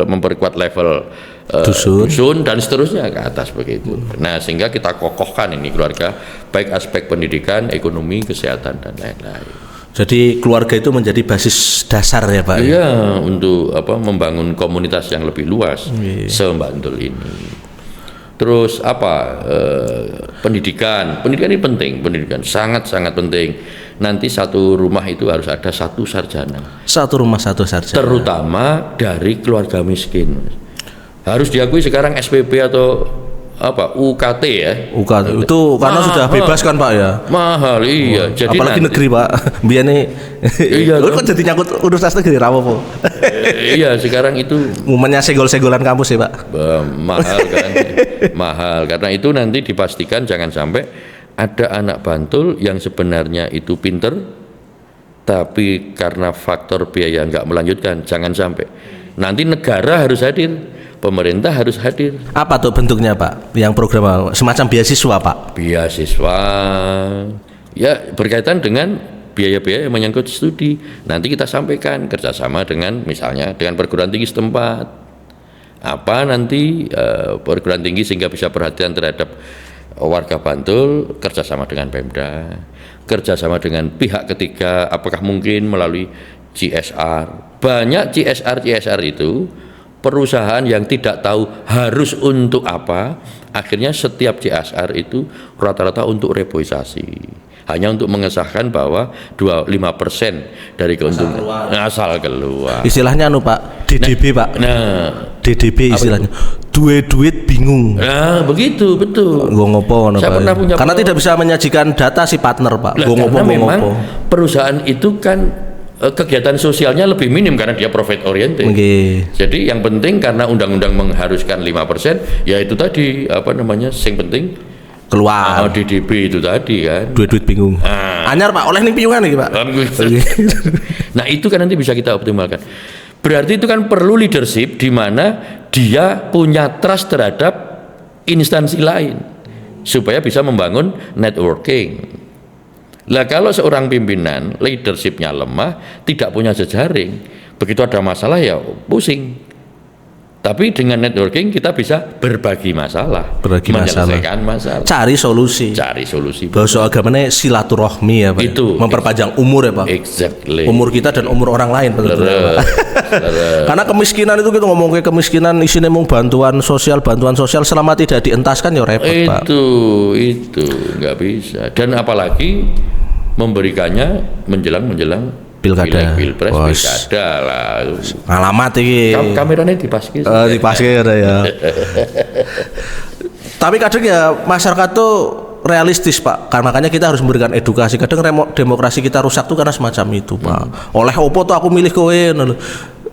A: memperkuat level dusun dan seterusnya ke atas begitu. Nah, sehingga kita kokohkan ini keluarga, baik aspek pendidikan, ekonomi, kesehatan dan lain-lain.
B: Jadi keluarga itu menjadi basis dasar ya Pak?
A: Iya, untuk membangun komunitas yang lebih luas se-Bantul ini. Terus pendidikan ini penting, pendidikan sangat-sangat penting. Nanti satu rumah itu harus ada satu sarjana.
B: Satu rumah satu sarjana.
A: Terutama dari keluarga miskin. Harus diakui sekarang SPP atau UKT ya.
B: UKT itu karena sudah bebas kan Pak ya.
A: Mahal iya. Jadi
B: apalagi negeri Pak. Biar nih.
A: Iya.
B: Kok jadi nyangkut urusan negeri rapopo.
A: Iya sekarang itu.
B: Momennya segol-segolan kampus ya Pak.
A: Mahal kan. Mahal karena itu nanti dipastikan jangan sampai ada anak Bantul yang sebenarnya itu pinter tapi karena faktor biaya nggak melanjutkan. Jangan sampai. Nanti negara harus hadir. Pemerintah harus hadir. Apa
B: tuh bentuknya Pak? Yang program semacam beasiswa Pak?
A: Beasiswa, ya berkaitan dengan biaya-biaya yang menyangkut studi. Nanti kita sampaikan kerjasama dengan misalnya dengan perguruan tinggi setempat. Apa nanti perguruan tinggi sehingga bisa perhatian terhadap warga Bantul, kerjasama dengan Pemda, kerjasama dengan pihak ketiga. Apakah mungkin melalui CSR? Banyak CSR itu. Perusahaan yang tidak tahu harus untuk apa, akhirnya setiap CSR itu rata-rata untuk reboisasi, hanya untuk mengesahkan bahwa 25% dari keuntungan asal keluar.
B: Istilahnya Pak, DDB Pak. DDB istilahnya. Duit bingung.
A: Nah, begitu betul.
B: Gua ngopo Pak. Karena tidak bisa menyajikan data si partner Pak.
A: Gua ngopo. Perusahaan itu kan kegiatan sosialnya lebih minim karena dia profit oriented. Jadi yang penting karena undang-undang mengharuskan 5%, ya itu tadi sing penting
B: keluar.
A: DDB itu tadi kan.
B: Duit bingung. Anyar Pak, oleh ning piungan iki Pak.
A: Nah, itu kan nanti bisa kita optimalkan. Berarti itu kan perlu leadership di mana dia punya trust terhadap instansi lain supaya bisa membangun networking. Lah kalau seorang pimpinan leadershipnya lemah, tidak punya jejaring, begitu ada masalah ya pusing. Tapi dengan networking kita bisa berbagi masalah, menyelesaikan masalah,
B: cari solusi. Bahasa agamanya silaturahmi ya Pak.
A: Itu
B: memperpanjang umur ya Pak.
A: Exactly.
B: Umur kita dan umur orang lain betul. Karena kemiskinan itu kita ngomong ke kemiskinan isinya mau bantuan sosial selama tidak dientaskan ya repot Pak.
A: Itu nggak bisa. Dan apalagi memberikannya menjelang pilkada, pilpres, pilkada lah.
B: Alamat ini.
A: Kameranya dipaskir.
B: Dipaskir ya. Tapi kadang ya masyarakat tuh realistis Pak. Karena makanya kita harus memberikan edukasi. Kadang demokrasi kita rusak tuh karena semacam itu Pak. Oleh opo tuh aku milih kowe.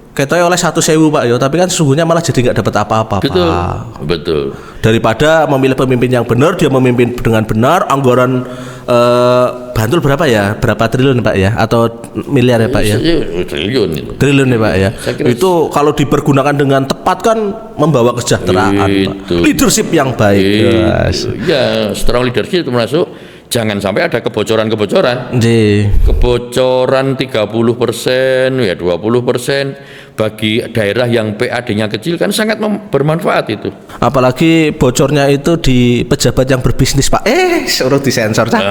B: Katanya oleh 1.000 Pak ya, tapi kan sesungguhnya malah jadi nggak dapat apa-apa
A: Betul.
B: Daripada memilih pemimpin yang benar, dia memimpin dengan benar, anggaran Bantul berapa ya? Berapa triliun Pak ya? Atau miliar ya Pak ya?
A: Triliun itu.
B: Triliun ya Pak ya? Itu kalau dipergunakan dengan tepat kan membawa kesejahteraan Pak. Leadership yang baik.
A: Ya, strong leadership itu masuk. Jangan sampai ada kebocoran-kebocoran. Kebocoran 30% ya 20% bagi daerah yang PAD-nya kecil kan sangat bermanfaat itu.
B: Apalagi bocornya itu di pejabat yang berbisnis Pak. Suruh disensor Pak.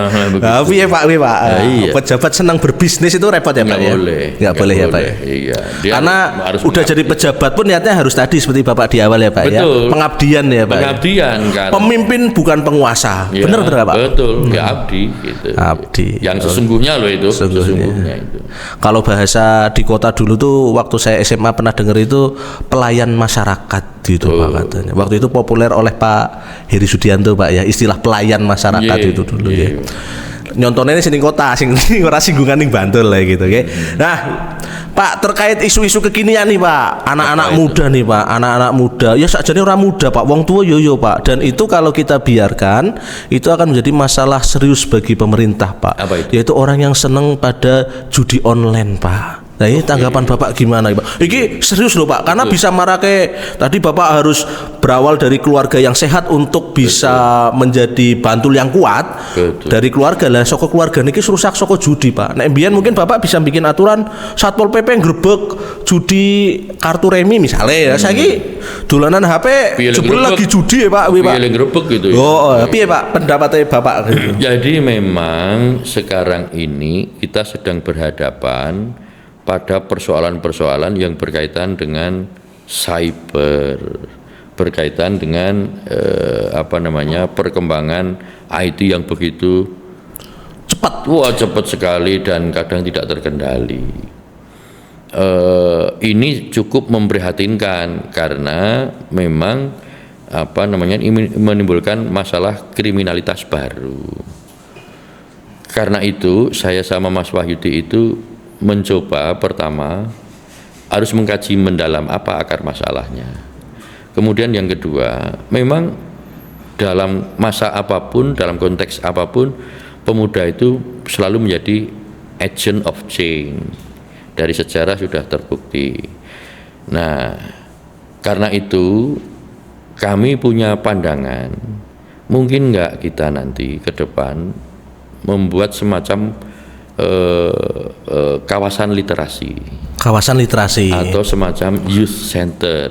B: Iya Pak. Iya. Pejabat senang berbisnis itu repot ya Pak ya. Nggak boleh ya Pak ya.
A: Iya.
B: Karena udah jadi pejabat pun niatnya harus tadi seperti Bapak di awal ya Pak ya. Pengabdian ya Pak.
A: Pengabdian kan.
B: Pemimpin bukan penguasa.
A: Ya,
B: benar Pak.
A: Betul. Ya abdi gitu.
B: Abdi.
A: Yang sesungguhnya loh itu. Sesungguhnya itu.
B: Kalau bahasa di kota dulu tuh waktu saya SMA pernah dengar itu pelayan masyarakat gitu Pak katanya. Waktu itu populer oleh Pak Heri Sudianto Pak ya, istilah pelayan masyarakat itu dulu ya. nyontone sing ning kota, sing ora singgungan ning Bantul lah gitu nggih. Nah, Pak, terkait isu-isu kekinian nih Pak, anak-anak muda nih Pak, anak-anak muda, ya sakjane ora muda Pak, wong tua yo Pak, dan itu kalau kita biarkan, itu akan menjadi masalah serius bagi pemerintah Pak.
A: Apa itu?
B: Yaitu orang yang seneng pada judi online Pak. Nah ini tanggapan Bapak gimana Pak? Ini serius loh Pak, karena bisa marake tadi Bapak harus berawal dari keluarga yang sehat untuk bisa menjadi Bantul yang kuat. Dari keluarga lah, soko keluarga niki rusak soko judi Pak. Nah mbiyen mungkin Bapak bisa bikin aturan Satpol PP ngrebek judi kartu remi misalnya ya. Saiki dolanan HP jebul lagi judi ya Pak.
A: Piye ngrebek gitu ya.
B: Oh, piye Pak pendapatnya Bapak?
A: Jadi memang sekarang ini kita sedang berhadapan pada persoalan-persoalan yang berkaitan dengan cyber, berkaitan dengan perkembangan IT yang begitu cepat. Wah, cepat sekali dan kadang tidak terkendali. Ini cukup memprihatinkan karena memang menimbulkan masalah kriminalitas baru. Karena itu saya sama Mas Wahyudi itu mencoba pertama harus mengkaji mendalam apa akar masalahnya. Kemudian yang kedua, memang dalam masa apapun, dalam konteks apapun, pemuda itu selalu menjadi agent of change. Dari sejarah sudah terbukti. Nah, karena itu kami punya pandangan, mungkin nggak kita nanti ke depan membuat semacam kawasan literasi atau semacam youth center.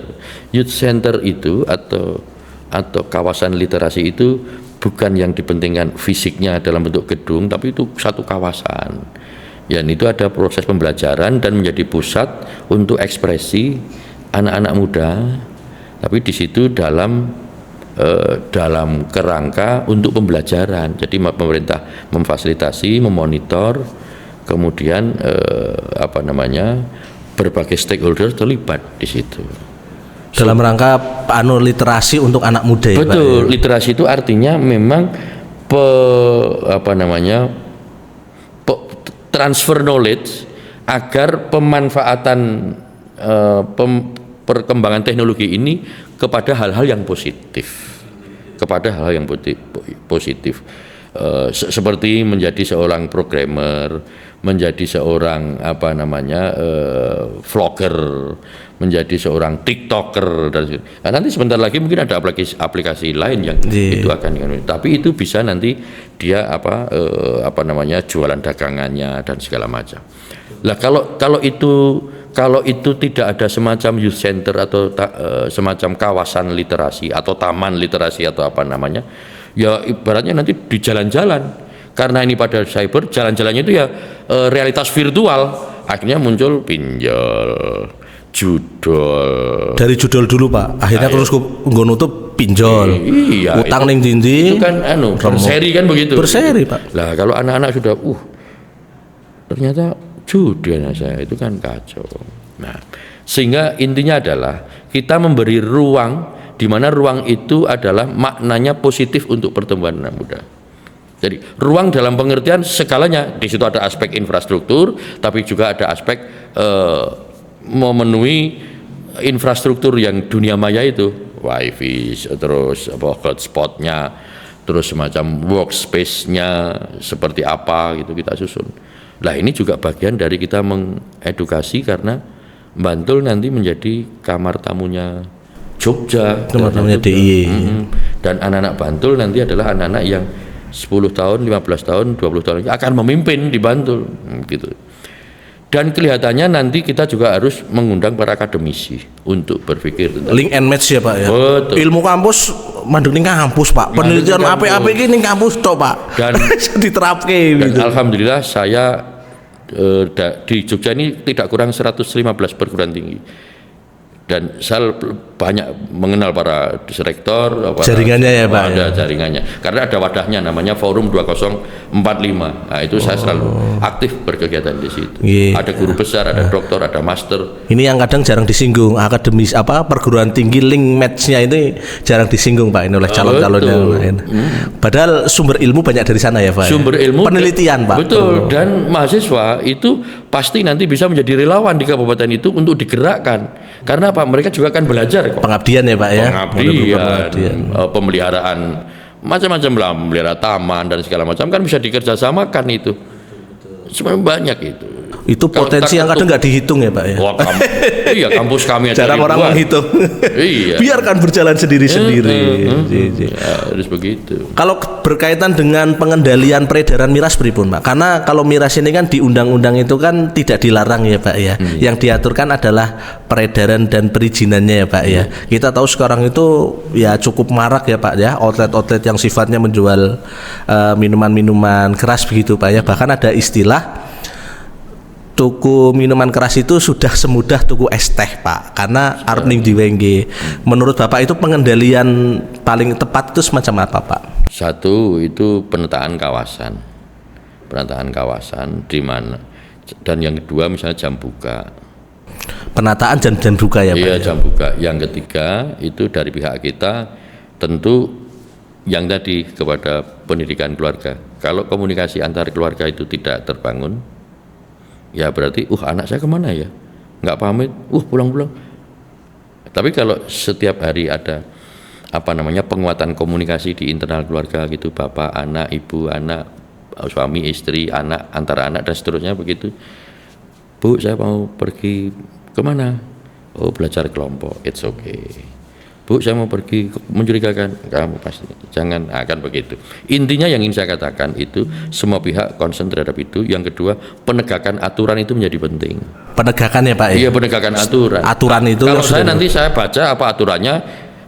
A: Youth center itu atau kawasan literasi itu bukan yang dipentingkan fisiknya dalam bentuk gedung, tapi itu satu kawasan. Ya, itu ada proses pembelajaran dan menjadi pusat untuk ekspresi anak-anak muda. Tapi di situ dalam kerangka untuk pembelajaran. Jadi pemerintah memfasilitasi, memonitor, kemudian berbagai stakeholder terlibat di situ.
B: Dalam rangka literasi untuk anak muda ya.
A: Betul, Pak, ya? Literasi itu artinya memang transfer knowledge agar pemanfaatan perkembangan teknologi ini kepada hal-hal yang positif, seperti menjadi seorang programmer, menjadi seorang vlogger, menjadi seorang tiktoker dan nanti sebentar lagi mungkin ada aplikasi lain yang itu akan, tapi itu bisa nanti dia jualan dagangannya dan segala macam. Lah kalau itu tidak ada semacam youth center atau semacam kawasan literasi atau taman literasi atau ya ibaratnya nanti di jalan-jalan, karena ini pada cyber, jalan-jalannya itu ya realitas virtual, akhirnya muncul pinjol, judol.
B: Dari judol dulu Pak, akhirnya terus nggak nutup pinjol,
A: iya,
B: utang ning dindi,
A: itu kan berseri kan begitu.
B: Berseri Pak.
A: Lah kalau anak-anak sudah ternyata judi anak saya, itu kan kacau. Nah, sehingga intinya adalah kita memberi ruang, di mana ruang itu adalah maknanya positif untuk pertumbuhan anak muda. Jadi ruang dalam pengertian skalanya, di situ ada aspek infrastruktur, tapi juga ada aspek memenuhi infrastruktur yang dunia maya itu, wifi, terus hotspotnya, terus semacam workspace-nya seperti apa gitu kita susun. Lah ini juga bagian dari kita mengedukasi, karena Bantul nanti menjadi kamar tamunya Jogja,
B: kamar tamunya DIY.
A: Dan anak-anak Bantul nanti adalah anak-anak yang 10 tahun, 15 tahun, 20 tahun akan memimpin di Bantul gitu. Dan kelihatannya nanti kita juga harus mengundang para akademisi untuk berpikir tentang
B: link and match ya Pak ya.
A: Betul.
B: Ilmu kampus mandek ning kampus Pak. Penelitian apa-apa iki ning kampus tok Pak. Dan diterapke
A: gitu. Alhamdulillah saya di Jogja ini tidak kurang 115 perguruan tinggi. Dan saya banyak mengenal para rektor,
B: jaringannya ya Pak.
A: Ada jaringannya. Karena ada wadahnya namanya Forum 20 45. Nah, itu saya selalu aktif berkegiatan di situ.
B: Iya.
A: Ada guru besar, ada doktor, ada master.
B: Ini yang kadang jarang disinggung, akademis perguruan tinggi link match-nya ini jarang disinggung Pak ini oleh calon-calonnya. Padahal sumber ilmu banyak dari sana ya Pak.
A: Sumber ilmu
B: penelitian Pak.
A: Betul, dan mahasiswa itu pasti nanti bisa menjadi relawan di kabupaten itu untuk digerakkan. Karena apa? Mereka juga akan belajar kok.
B: Pengabdian ya Pak ya.
A: Pengabdian, pemeliharaan macam-macam lah, memelihara taman dan segala macam kan bisa dikerjasamakan itu. Sebenarnya banyak itu.
B: Itu potensi yang kadang nggak dihitung ya Pak ya.
A: Wah, iya, kampus kami ada
B: jarang orang menghitung.
A: Iya.
B: Biarkan berjalan sendiri-sendiri.
A: Harus begitu.
B: Kalau berkaitan dengan pengendalian peredaran miras pripun Pak? Karena kalau miras ini kan di undang-undang itu kan tidak dilarang ya Pak ya. Yang diaturkan adalah peredaran dan perizinannya ya Pak ya. Kita tahu sekarang itu ya cukup marak ya Pak ya, outlet-outlet yang sifatnya menjual minuman-minuman keras begitu Pak ya. Bahkan ada istilah tuku minuman keras itu sudah semudah tuku es teh Pak, karena arep ning diwengge. Menurut Bapak itu pengendalian paling tepat itu semacam apa Pak?
A: Satu itu penataan kawasan di mana, dan yang kedua misalnya jam buka.
B: Penataan jam buka ya Pak?
A: Iya, jam buka. Yang ketiga itu dari pihak kita tentu yang tadi kepada pendidikan keluarga. Kalau komunikasi antar keluarga itu tidak terbangun, ya berarti anak saya kemana ya, nggak pamit, pulang. Tapi kalau setiap hari ada penguatan komunikasi di internal keluarga gitu, bapak, anak, ibu, anak, suami, istri, anak, antara anak dan seterusnya begitu. Bu, saya mau pergi kemana? Belajar kelompok, it's okay. Bu, saya mau pergi, mencurigakan, kamu pasti jangan akan begitu. Intinya yang ingin saya katakan itu semua pihak concern terhadap itu. Yang kedua, penegakan aturan itu menjadi penting.
B: Penegakan ya Pak ya?
A: Iya, penegakan aturan.
B: Aturan itu
A: kalau nanti saya baca apa aturannya,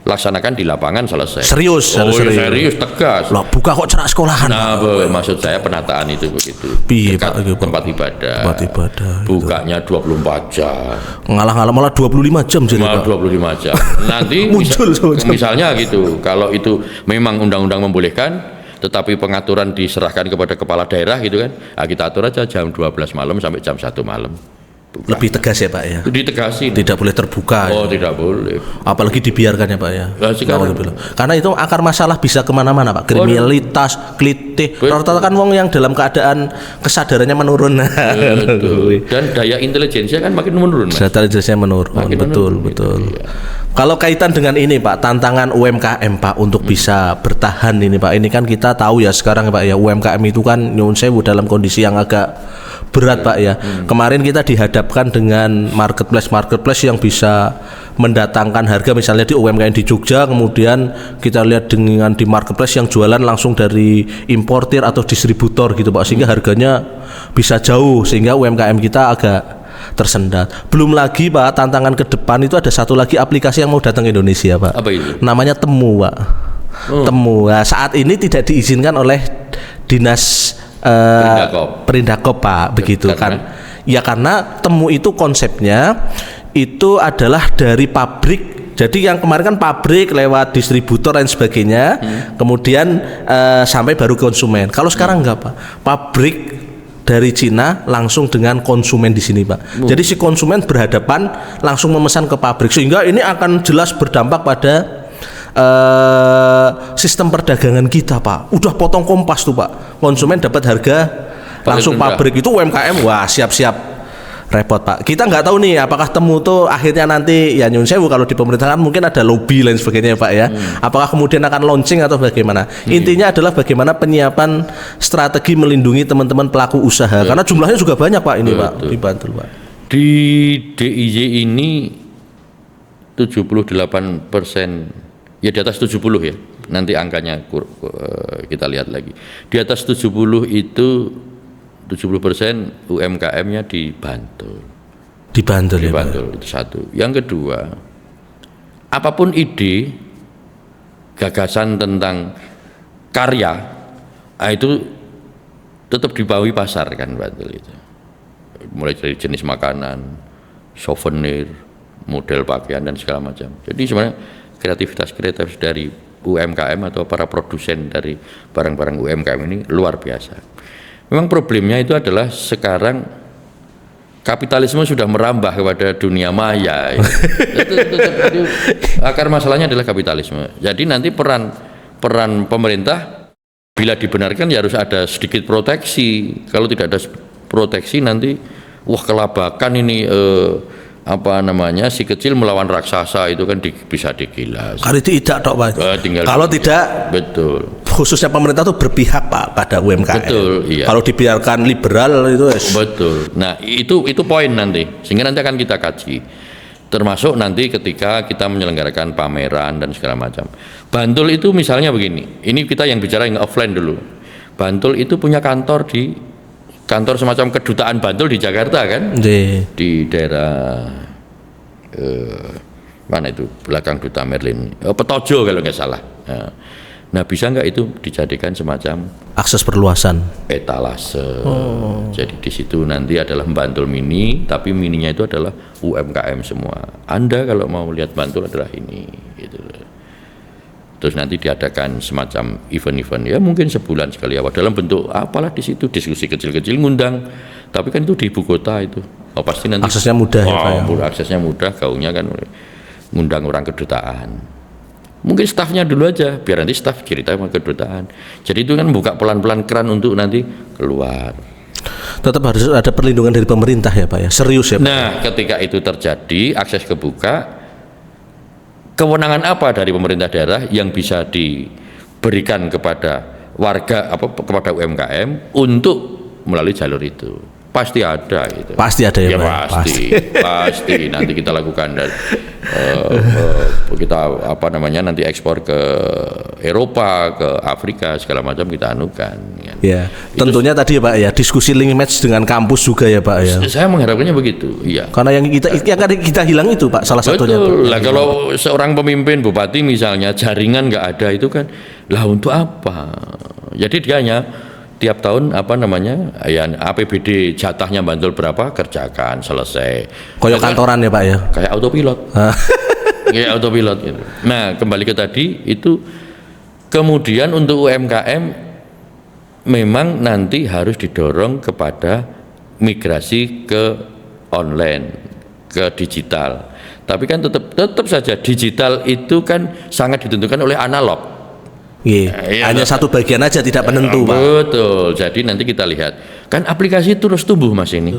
A: laksanakan di lapangan, selesai.
B: Serius,
A: serius, tegas.
B: Loh, buka kok cerak sekolahan.
A: Nah, maksud saya penataan itu begitu.
B: Pak,
A: tempat ibadah. Bukanya 24 jam.
B: Ngalah-ngalah malah 25 jam jadi
A: Pak. 25 jam. Nanti misalnya gitu, kalau itu memang undang-undang membolehkan, tetapi pengaturan diserahkan kepada kepala daerah gitu kan. Nah, kita atur aja jam 12 malam sampai jam 1 malam. Bukan.
B: Lebih tegas ya Pak ya?
A: Ditegasi.
B: Tidak boleh terbuka.
A: Tidak boleh.
B: Apalagi dibiarkan ya Pak ya?
A: Sekarang.
B: Karena itu akar masalah bisa kemana-mana Pak. Kriminalitas, klitih. Rata-rata kan wong yang dalam keadaan kesadarannya menurun.
A: Dan daya intelijensinya kan makin menurun.
B: Daya intelijensinya menurun. Betul. Iya. Kalau kaitan dengan ini Pak, tantangan UMKM Pak untuk bisa bertahan ini Pak. Ini kan kita tahu ya sekarang Pak ya, UMKM itu kan nyuwun sewu dalam kondisi yang agak berat Pak ya. Kemarin kita dihadapkan dengan marketplace yang bisa mendatangkan harga, misalnya di UMKM di Jogja, kemudian kita lihat dengan di marketplace yang jualan langsung dari importir atau distributor gitu Pak, sehingga harganya bisa jauh, sehingga UMKM kita agak tersendat. Belum lagi Pak, tantangan ke depan itu ada satu lagi aplikasi yang mau datang ke Indonesia Pak.
A: Apa itu?
B: Namanya Temu Pak. Temu. Nah, saat ini tidak diizinkan oleh dinas Perindakop Pak, begitu kan? Ya karena Temu itu konsepnya itu adalah dari pabrik. Jadi yang kemarin kan pabrik lewat distributor dan sebagainya, kemudian sampai baru konsumen. Kalau sekarang enggak Pak, pabrik dari Cina langsung dengan konsumen di sini Pak. Jadi si konsumen berhadapan langsung memesan ke pabrik, sehingga ini akan jelas berdampak pada sistem perdagangan kita Pak. Udah potong kompas tuh Pak, konsumen dapat harga langsung pabrik. Itu UMKM wah siap-siap repot Pak. Kita nggak tahu nih apakah Temu tuh akhirnya nanti ya nyun sewu, kalau di pemerintahan mungkin ada lobby lain sebagainya Pak ya. Apakah kemudian akan launching atau bagaimana? Intinya adalah bagaimana penyiapan strategi melindungi teman-teman pelaku usaha, karena jumlahnya juga banyak Pak ini Pak di Bantul Pak.
A: Di DIY ini 78%, ya di atas 70 ya, nanti angkanya kita lihat lagi. Di atas 70 itu 70% UMKM-nya di Bantul.
B: Di Bantul ya
A: Bantul, itu satu. Yang kedua, apapun ide, gagasan tentang karya, itu tetap dibawi pasar kan Bantul itu. Mulai dari jenis makanan, souvenir, model pakaian dan segala macam. Jadi sebenarnya kreativitas dari UMKM atau para produsen dari barang-barang UMKM ini luar biasa. Memang problemnya itu adalah sekarang kapitalisme sudah merambah kepada dunia maya. Itu akar masalahnya adalah kapitalisme. Jadi nanti peran pemerintah bila dibenarkan ya harus ada sedikit proteksi. Kalau tidak ada proteksi nanti wah kelabakan ini si kecil melawan raksasa itu kan bisa digilas.
B: Kalau tidak Pak. Kalau tidak
A: betul.
B: Khususnya pemerintah tuh berpihak Pak pada UMKM.
A: Betul, iya.
B: Kalau dibiarkan liberal itu
A: betul. Nah, itu poin nanti. Sehingga nanti akan kita kaji. Termasuk nanti ketika kita menyelenggarakan pameran dan segala macam. Bantul itu misalnya begini. Ini kita yang bicara yang offline dulu. Bantul itu punya kantor semacam kedutaan Bantul di Jakarta kan? Di daerah mana itu belakang Duta Merlin, Petojo kalau nggak salah. Nah bisa nggak itu dijadikan semacam
B: akses perluasan
A: etalase. Jadi di situ nanti adalah Bantul Mini, tapi mininya itu adalah UMKM semua. Anda kalau mau lihat Bantul adalah ini, gitu. Terus nanti diadakan semacam event-event ya mungkin sebulan sekali dalam bentuk apalah di situ diskusi kecil-kecil ngundang. Tapi kan itu di ibu kota itu. Pasti nanti
B: aksesnya mudah ya Pak.
A: Aksesnya mudah, gaungnya kan ngundang orang kedutaan. Mungkin stafnya dulu aja, biar nanti staf cerita sama kedutaan. Jadi itu kan buka pelan-pelan keran untuk nanti keluar.
B: Tetap harus ada perlindungan dari pemerintah ya Pak ya, serius ya Pak.
A: Nah, ketika itu terjadi, akses kebuka, kewenangan apa dari pemerintah daerah yang bisa diberikan kepada warga kepada UMKM untuk melalui jalur itu? Pasti ada itu.
B: Pasti ada ya,
A: Pak. Pasti. Nanti kita lakukan dan kita nanti ekspor ke Eropa, ke Afrika segala macam kita anukan.
B: Ya, tentunya tadi ya Pak ya, diskusi link match dengan kampus juga ya Pak ya.
A: Saya mengharapkannya begitu, iya.
B: Karena yang kita hilang itu Pak, salah satunya.
A: Betul. Lah kalau seorang pemimpin bupati misalnya jaringan nggak ada itu kan, lah untuk apa? Jadi dia hanya tiap tahun APBD jatahnya Bantul berapa kerjakan selesai.
B: Koyok kantoran ya Pak ya.
A: Kayak autopilot. Kayak autopilot gitu. Nah kembali ke tadi itu kemudian untuk UMKM memang nanti harus didorong kepada migrasi ke online, ke digital. Tapi kan tetap saja digital itu kan sangat ditentukan oleh analog.
B: Hanya satu bagian aja tidak penentu Pak.
A: Betul. Jadi nanti kita lihat kan aplikasi terus tumbuh Mas ini.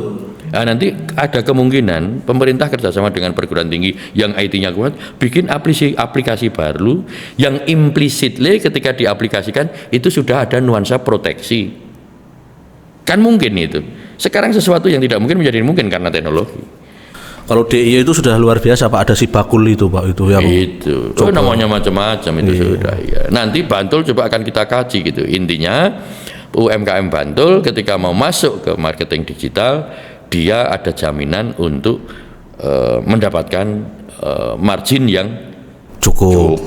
A: Nah, nanti ada kemungkinan pemerintah kerjasama dengan perguruan tinggi yang IT-nya kuat bikin aplikasi baru yang implicitly ketika diaplikasikan itu sudah ada nuansa proteksi. Kan mungkin itu. Sekarang sesuatu yang tidak mungkin menjadi mungkin karena teknologi.
B: Kalau DIY itu sudah luar biasa Pak, ada si bakul itu Pak itu yang
A: itu. Namanya macam-macam itu sudah ya. Nanti Bantul coba akan kita kaji gitu. Intinya UMKM Bantul ketika mau masuk ke marketing digital dia ada jaminan untuk mendapatkan margin yang cukup.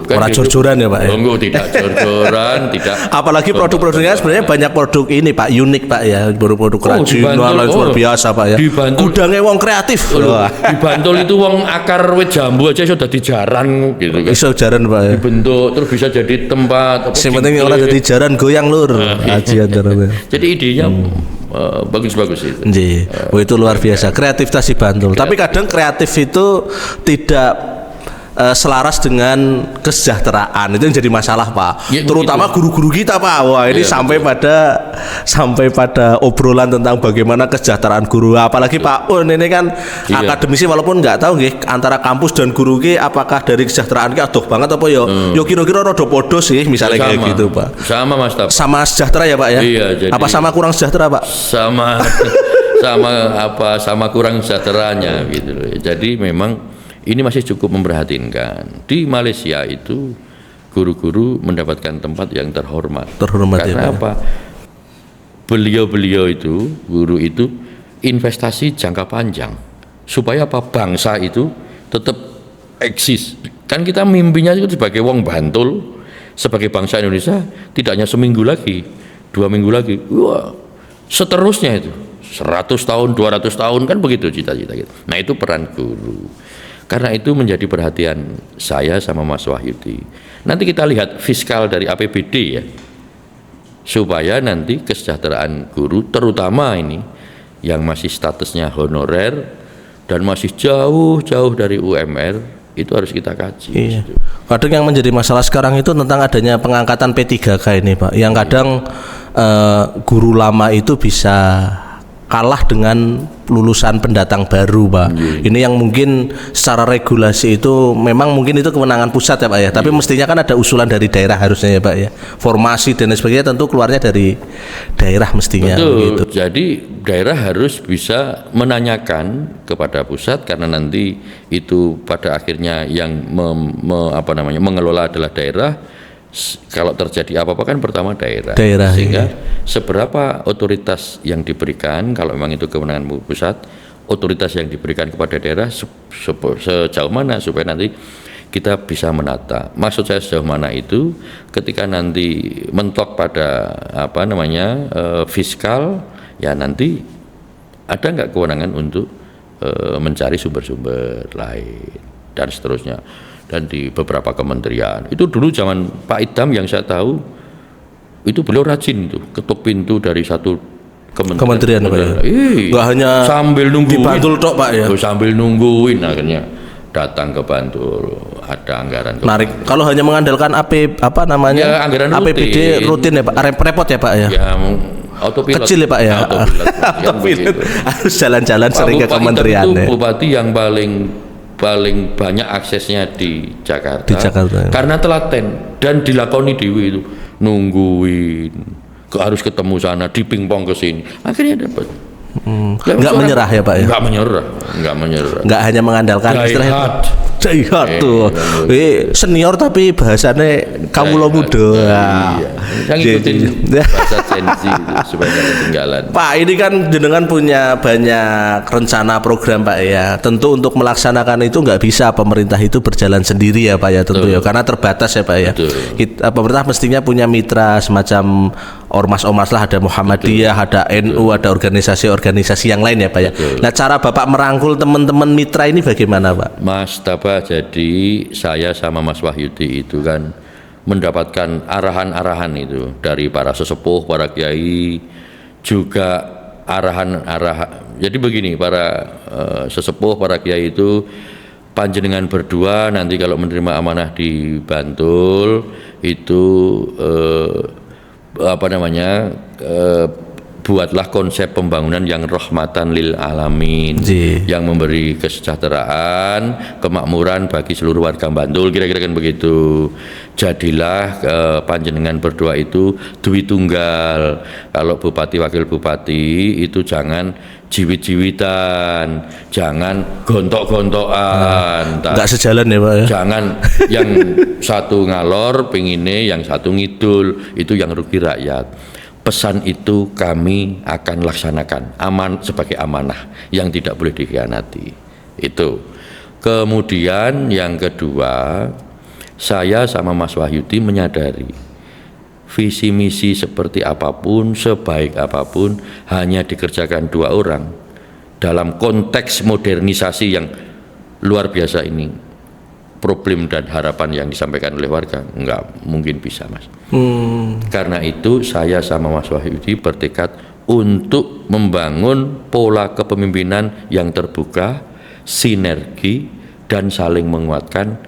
B: Orang jor-joran ya Pak ya?
A: Tidak jor-joran, tidak.
B: Apalagi produk-produknya sebenarnya banyak produk ini Pak, unik Pak ya, produk kerajinan luar biasa Pak ya. Gudangnya wong kreatif.
A: Di Bantul itu wong akar wit jambu aja sudah dijaran gitu kan.
B: Bisa jaran Pak ya.
A: Dibentuk terus bisa jadi tempat.
B: Yang penting orang jadi jaran goyang lur.
A: Jadi idenya bagus-bagus itu.
B: Itu luar biasa kreativitas di Bantul. Tapi kadang kreatif itu tidak selaras dengan kesejahteraan, itu yang jadi masalah Pak. Terutama guru-guru kita Pak. Wah ini sampai pada obrolan tentang bagaimana kesejahteraan guru. Apalagi Pak ini kan akademisi walaupun nggak tahu antara kampus dan guru apakah dari kesejahteraan aduh banget apa yo kira-kira rada podo sih misalnya kayak gitu Pak.
A: Sama Mas Tap.
B: Sama sejahtera ya Pak ya.
A: Iya, jadi
B: sama kurang sejahtera Pak?
A: Sama kurang sejahteranya gitu loh. Jadi memang ini masih cukup memprihatinkan. Di Malaysia itu guru-guru mendapatkan tempat yang terhormat. Karena apa? Beliau-beliau itu, guru itu investasi jangka panjang supaya apa? Bangsa itu tetap eksis. Kan kita mimpinya itu sebagai wong Bantul, sebagai bangsa Indonesia tidak hanya seminggu lagi, 2 minggu lagi. Wah, seterusnya itu 100 tahun, 200 tahun kan begitu cita-cita kita. Nah, itu peran guru. Karena itu menjadi perhatian saya sama Mas Wahyudi. Nanti kita lihat fiskal dari APBD ya, supaya nanti kesejahteraan guru terutama ini yang masih statusnya honorer dan masih jauh-jauh dari UMR itu harus kita kaji.
B: Iya. Kadang yang menjadi masalah sekarang itu tentang adanya pengangkatan P3K ini Pak, yang kadang guru lama itu bisa kalah dengan lulusan pendatang baru Pak. Ini yang mungkin secara regulasi itu memang mungkin itu kewenangan pusat ya Pak ya, tapi mestinya kan ada usulan dari daerah harusnya ya Pak ya. Formasi dan sebagainya tentu keluarnya dari daerah mestinya.
A: Betul.
B: Gitu.
A: Jadi daerah harus bisa menanyakan kepada pusat, karena nanti itu pada akhirnya yang mengelola adalah daerah. Kalau terjadi apa-apa kan pertama daerah. Sehingga seberapa otoritas yang diberikan, kalau memang itu kewenangan pusat, otoritas yang diberikan kepada daerah sejauh mana supaya nanti kita bisa menata. Maksud saya sejauh mana itu ketika nanti mentok pada fiskal, ya nanti ada nggak kewenangan untuk mencari sumber-sumber lain dan seterusnya. Dan di beberapa kementerian itu dulu zaman Pak Idam yang saya tahu itu beliau rajin tuh ketuk pintu dari satu kementerian Pak ya.
B: Nggak hanya
A: sambil nungguin
B: di Bantul tok Pak ya.
A: Sambil nungguin akhirnya datang ke Bantul, ada anggaran
B: menarik. Kalau hanya mengandalkan
A: ya, anggaran
B: APBD rutin ya Pak, repot ya Pak ya.
A: Autopilot.
B: Kecil ya Pak ya. Autopilot. Harus jalan-jalan sering ke kementerian
A: ya. Bupati yang paling banyak aksesnya di Jakarta karena telaten dan dilakoni dewi itu, nungguin harus ketemu sana, dipingpong ke sini, akhirnya dapat.
B: Nggak menyerah ya Pak ya?
A: Nggak menyerah.
B: Nggak hanya mengandalkan istilahnya jaihat tuh. Senior tapi bahasanya kamu lo muda.
A: Yang ikutin bahasa sensi itu supaya nggak ketinggalan.
B: Pak, ini kan jenengan punya banyak rencana program Pak ya. Tentu untuk melaksanakan itu nggak bisa pemerintah itu berjalan sendiri ya Pak ya, tentu ya, karena terbatas ya Pak ya. Pemerintah mestinya punya mitra semacam ormas-ormas lah, ada Muhammadiyah, ada NU, ada organisasi-organisasi yang lain ya Pak ya. Nah, cara Bapak merangkul teman-teman mitra ini bagaimana Pak?
A: Mas Taba, jadi saya sama Mas Wahyudi itu kan mendapatkan arahan-arahan itu dari para sesepuh, para kiai, juga arahan-arahan. Jadi begini, para sesepuh, para kiai itu panjenengan berdua nanti kalau menerima amanah di Bantul itu buatlah konsep pembangunan yang rahmatan lil alamin, yang memberi kesejahteraan, kemakmuran bagi seluruh warga Bantul, kira-kira kan begitu. Jadilah panjenengan berdua itu duit tunggal. Kalau bupati wakil bupati itu jangan jiwit-jiwitan, jangan gontok-gontokan.
B: Nggak sejalan ya Pak ya?
A: Jangan yang satu ngalor pingine, yang satu ngidul, itu yang rugi rakyat. Pesan itu kami akan laksanakan sebagai amanah yang tidak boleh dikhianati. Itu. Kemudian yang kedua, saya sama Mas Wahyudi menyadari visi misi seperti apapun, sebaik apapun, hanya dikerjakan dua orang dalam konteks modernisasi yang luar biasa ini. Problem dan harapan yang disampaikan oleh warga nggak mungkin bisa Mas. Karena itu saya sama Mas Wahyudi bertekad untuk membangun pola kepemimpinan yang terbuka, sinergi, dan saling menguatkan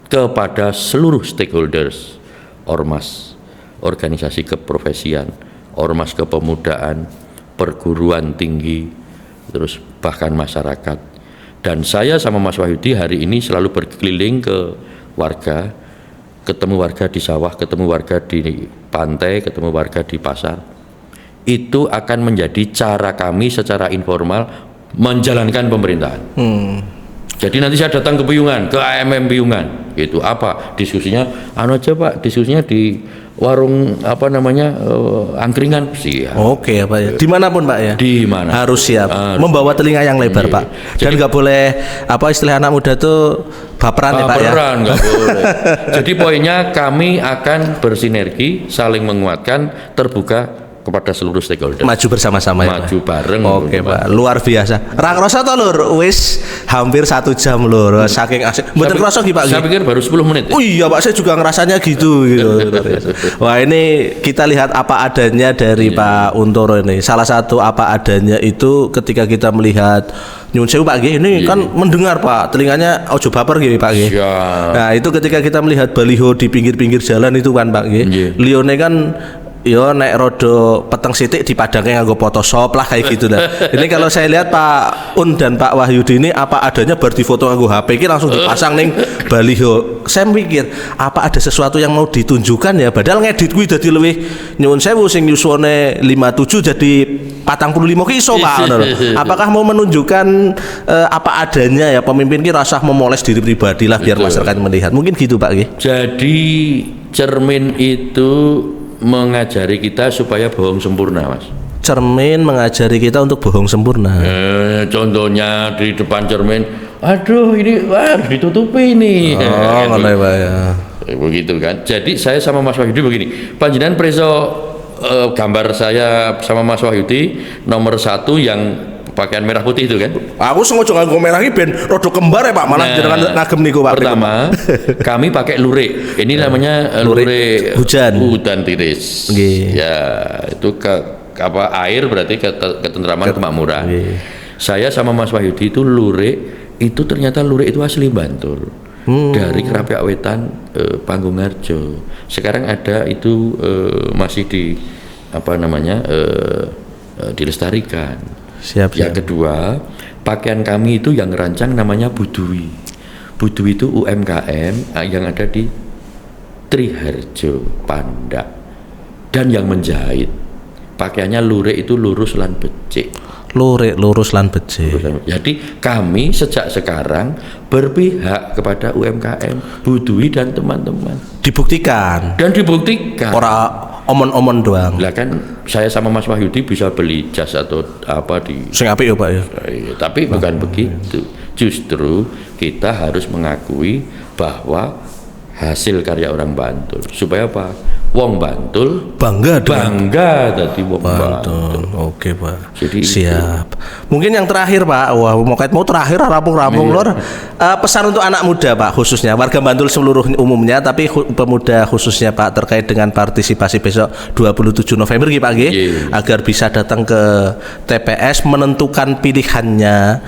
A: kepada seluruh stakeholders, ormas, organisasi keprofesian, ormas kepemudaan, perguruan tinggi, terus bahkan masyarakat. Dan saya sama Mas Wahyudi hari ini selalu berkeliling ke warga, ketemu warga di sawah, ketemu warga di pantai, ketemu warga di pasar. Itu akan menjadi cara kami secara informal menjalankan pemerintahan. Jadi nanti saya datang ke Piungan, ke AMM Piungan, gitu. Apa diskusinya? Aja Pak, diskusinya di warung angkringan siap.
B: Ya Pak ya. Dimanapun Pak ya.
A: Di mana?
B: Harus siap. Membawa telinga yang lebar Pak. Dan nggak boleh istilah anak muda tuh baperan ya Pak ya.
A: Baperan nggak boleh. Jadi poinnya kami akan bersinergi, saling menguatkan, terbuka, kepada seluruh stakeholder.
B: Maju bersama-sama ya,
A: Maju bareng.
B: Oke Pak, luar biasa. Ra kroso to Lur, wis hampir 1 jam Lur, saking asik. Mboten kroso nggih Pak.
A: Saya pikir baru 10 menit.
B: Oh iya Pak, saya juga ngerasanya gitu. Luar biasa. Wah ini kita lihat apa adanya dari Pak Untoro ini. Salah satu apa adanya itu ketika kita melihat nyun sewu Pak G, ini kan mendengar Pak, telinganya ojo baper gitu Pak G. Nah itu ketika kita melihat baliho di pinggir-pinggir jalan itu kan Pak G, lione kan yo naik rodo peteng sitik dipadangnya nganggo Photoshop lah kayak gitu lah. Ini kalau saya lihat Pak Un dan Pak Wahyudi ini apa adanya bar di foto nganggo HP ini langsung dipasang ning baliho. Saya mikir apa ada sesuatu yang mau ditunjukkan ya, padahal ngedit kuwi dadi luwih nyuwun sewu sing yuswane 57 jadi 45 ki iso Pak. Apakah mau menunjukkan apa adanya ya pemimpin ki rasah memoles diri pribadi lah biar masyarakat melihat. Mungkin gitu Pak G.
A: Jadi cermin itu mengajari kita supaya bohong sempurna, Mas.
B: Cermin mengajari kita untuk bohong sempurna.
A: Contohnya di depan cermin, aduh ini harus ditutupi nih.
B: Ngono Pak ya.
A: Begitu kan. Jadi saya sama Mas Wahyudi begini, panjenengan preso gambar saya sama Mas Wahyudi nomor 1 yang pakaian merah putih itu kan?
B: Aku sengaja nganggo merah iki ben rada kembar ya Pak, malah jenengan ngagem niku Pak.
A: Pertama, kami pakai lurik. Ini namanya lurik hujan tiris. Ya, itu apa air berarti ketentraman kemakmuran. Saya sama Mas Wahyudi itu lurik itu ternyata lurik itu asli Bantul. Dari Kerapiak Wetan Panggungarjo. Sekarang ada itu masih di apa namanya dilestarikan.
B: Siap.
A: Yang kedua, pakaian kami itu yang rancang namanya Budui. Budui itu UMKM yang ada di Triharjo, Pandak. Dan yang menjahit pakaiannya lurik itu lurus lan becik.
B: Lurik lurus lan becik.
A: Jadi kami sejak sekarang berpihak kepada UMKM, Budui dan teman-teman.
B: Dibuktikan.
A: Dan dibuktikan.
B: Ora omon-omon doang.
A: Lah kan saya sama Mas Wahyudi bisa beli jas atau apa di
B: sing apik ya Pak ya.
A: Tapi bukan begitu. Justru kita harus mengakui bahwa hasil karya orang Bantul. Supaya apa? Wong Bantul
B: bangga
A: tadi wong Bantul.
B: Oke Pak.
A: Jadi
B: siap. Mungkin yang terakhir Pak. Wah, mau terakhir rampung-rampung Lor. Pesan untuk anak muda Pak, khususnya warga Bantul seluruh umumnya, tapi pemuda khususnya Pak terkait dengan partisipasi besok 27 November Pak G, agar bisa datang ke TPS menentukan pilihannya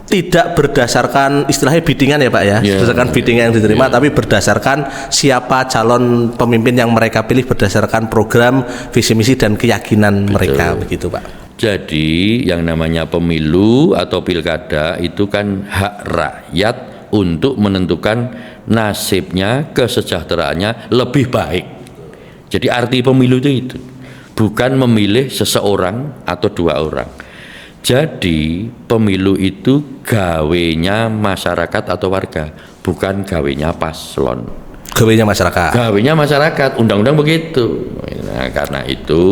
B: tidak berdasarkan istilahnya biddingan ya Pak ya, berdasarkan biddingan yang diterima, tapi berdasarkan siapa calon pemimpin yang mereka pilih berdasarkan program, visi misi dan keyakinan mereka begitu Pak.
A: Jadi yang namanya pemilu atau pilkada itu kan hak rakyat untuk menentukan nasibnya, kesejahteraannya lebih baik. Jadi arti pemilu itu bukan memilih seseorang atau 2 orang. Jadi pemilu itu gawenya masyarakat atau warga, bukan gawenya paslon.
B: Gawenya masyarakat.
A: Gawenya masyarakat, undang-undang begitu. Nah, karena itu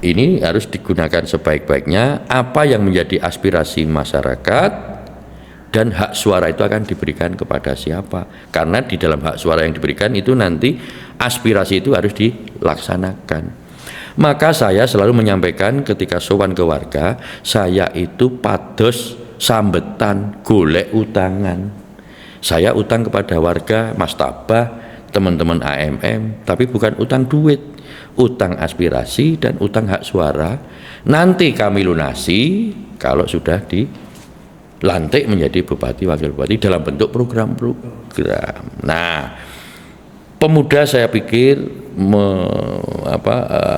A: ini harus digunakan sebaik-baiknya. Apa yang menjadi aspirasi masyarakat dan hak suara itu akan diberikan kepada siapa? Karena di dalam hak suara yang diberikan itu nanti aspirasi itu harus dilaksanakan. Maka saya selalu menyampaikan ketika sowan ke warga, saya itu pados sambetan golek utangan. Saya utang kepada warga Mas Tabah, teman-teman AMM, tapi bukan utang duit, utang aspirasi dan utang hak suara. Nanti kami lunasi kalau sudah dilantik menjadi bupati wakil bupati dalam bentuk program-program. Nah, pemuda saya pikir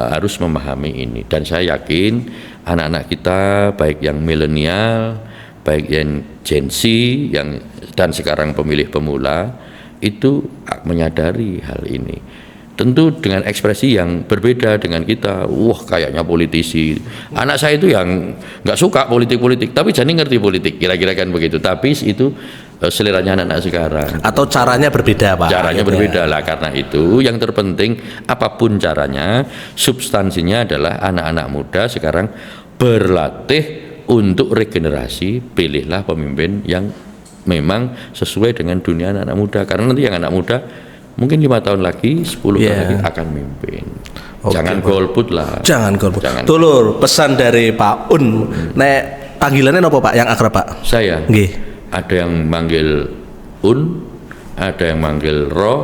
A: harus memahami ini, dan saya yakin anak-anak kita baik yang milenial, baik yang Gen Z, yang dan sekarang pemilih pemula itu menyadari hal ini. Tentu dengan ekspresi yang berbeda dengan kita. Wah, kayaknya politisi. Anak saya itu yang nggak suka politik-politik, tapi jadi ngerti politik, kira-kira kan begitu. Tapi itu seleranya anak-anak sekarang.
B: Atau caranya berbeda Pak.
A: Caranya berbeda lah, karena itu yang terpenting apapun caranya, substansinya adalah anak-anak muda sekarang berlatih untuk regenerasi. Pilihlah pemimpin yang memang sesuai dengan dunia anak-anak muda, karena nanti yang anak muda
B: Mungkin
A: 5 tahun lagi, 10 tahun
B: Iya.
A: lagi akan mimpin.
B: Oke,
A: Jangan
B: Pak.
A: golput lah.
B: Jangan golput.
A: Jangan.
B: Dulur, pesan dari Pak Un. Nek panggilannya apa Pak yang akrab Pak?
A: Saya
B: Nggih.
A: ada yang manggil ada yang manggil Ro,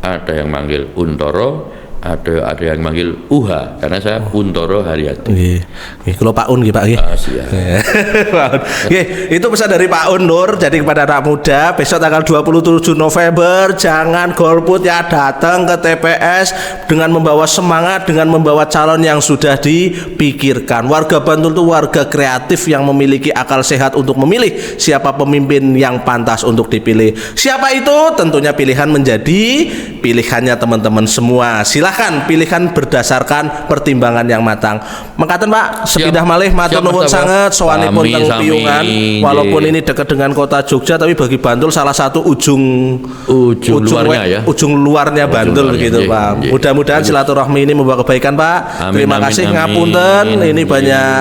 A: ada yang manggil Untoro, ada yang manggil Uha, karena saya Untoro Haryadi.
B: Nggih. Nggih, kalau Pak Un nggih Pak nggih.
A: Siap.
B: Pak Un. Nggih, itu pesan dari Pak Un Nur. Jadi kepada anak muda, besok tanggal 27 November jangan golput ya, datang ke TPS dengan membawa semangat, dengan membawa calon yang sudah dipikirkan. Warga Bantul itu warga kreatif yang memiliki akal sehat untuk memilih siapa pemimpin yang pantas untuk dipilih. Siapa itu? Tentunya pilihan menjadi pilihannya teman-teman semua. Silahkan pilihan berdasarkan pertimbangan yang matang. Mekaten Pak, sepidah malih matur
A: Siap,
B: nuwun
A: Mas Tama.
B: sanget sowanipun
A: Sami,
B: teng
A: sami.
B: Piungan. Walaupun ini dekat dengan kota Jogja, tapi bagi Bantul salah satu ujung
A: luarnya ya.
B: ujung luarnya Bantul
A: luarnya,
B: gitu
A: nggih,
B: Pak.
A: nggih.
B: Mudah-mudahan silaturahmi ini membawa kebaikan Pak.
A: Amin,
B: Terima
A: amin,
B: kasih
A: amin.
B: ngapunten. Ini
A: Nggih.
B: banyak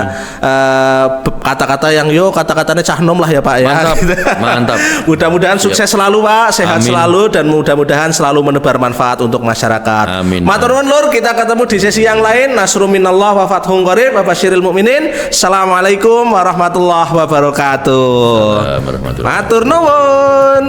B: kata-kata yang kata-katanya cah nom lah ya Pak ya.
A: Mantap, mantap.
B: Mudah-mudahan sukses selalu Pak, sehat
A: Amin.
B: selalu, dan mudah-mudahan selalu menebar manfaat untuk masyarakat.
A: Amin.
B: Matur nuwun Lur, kita ketemu di sesi yang lain. Nasrun minallah wa fathun qarib wa basyiril mukminin. Assalamualaikum warahmatullahi wabarakatuh.
A: Warahmatullahi
B: Matur nuwun.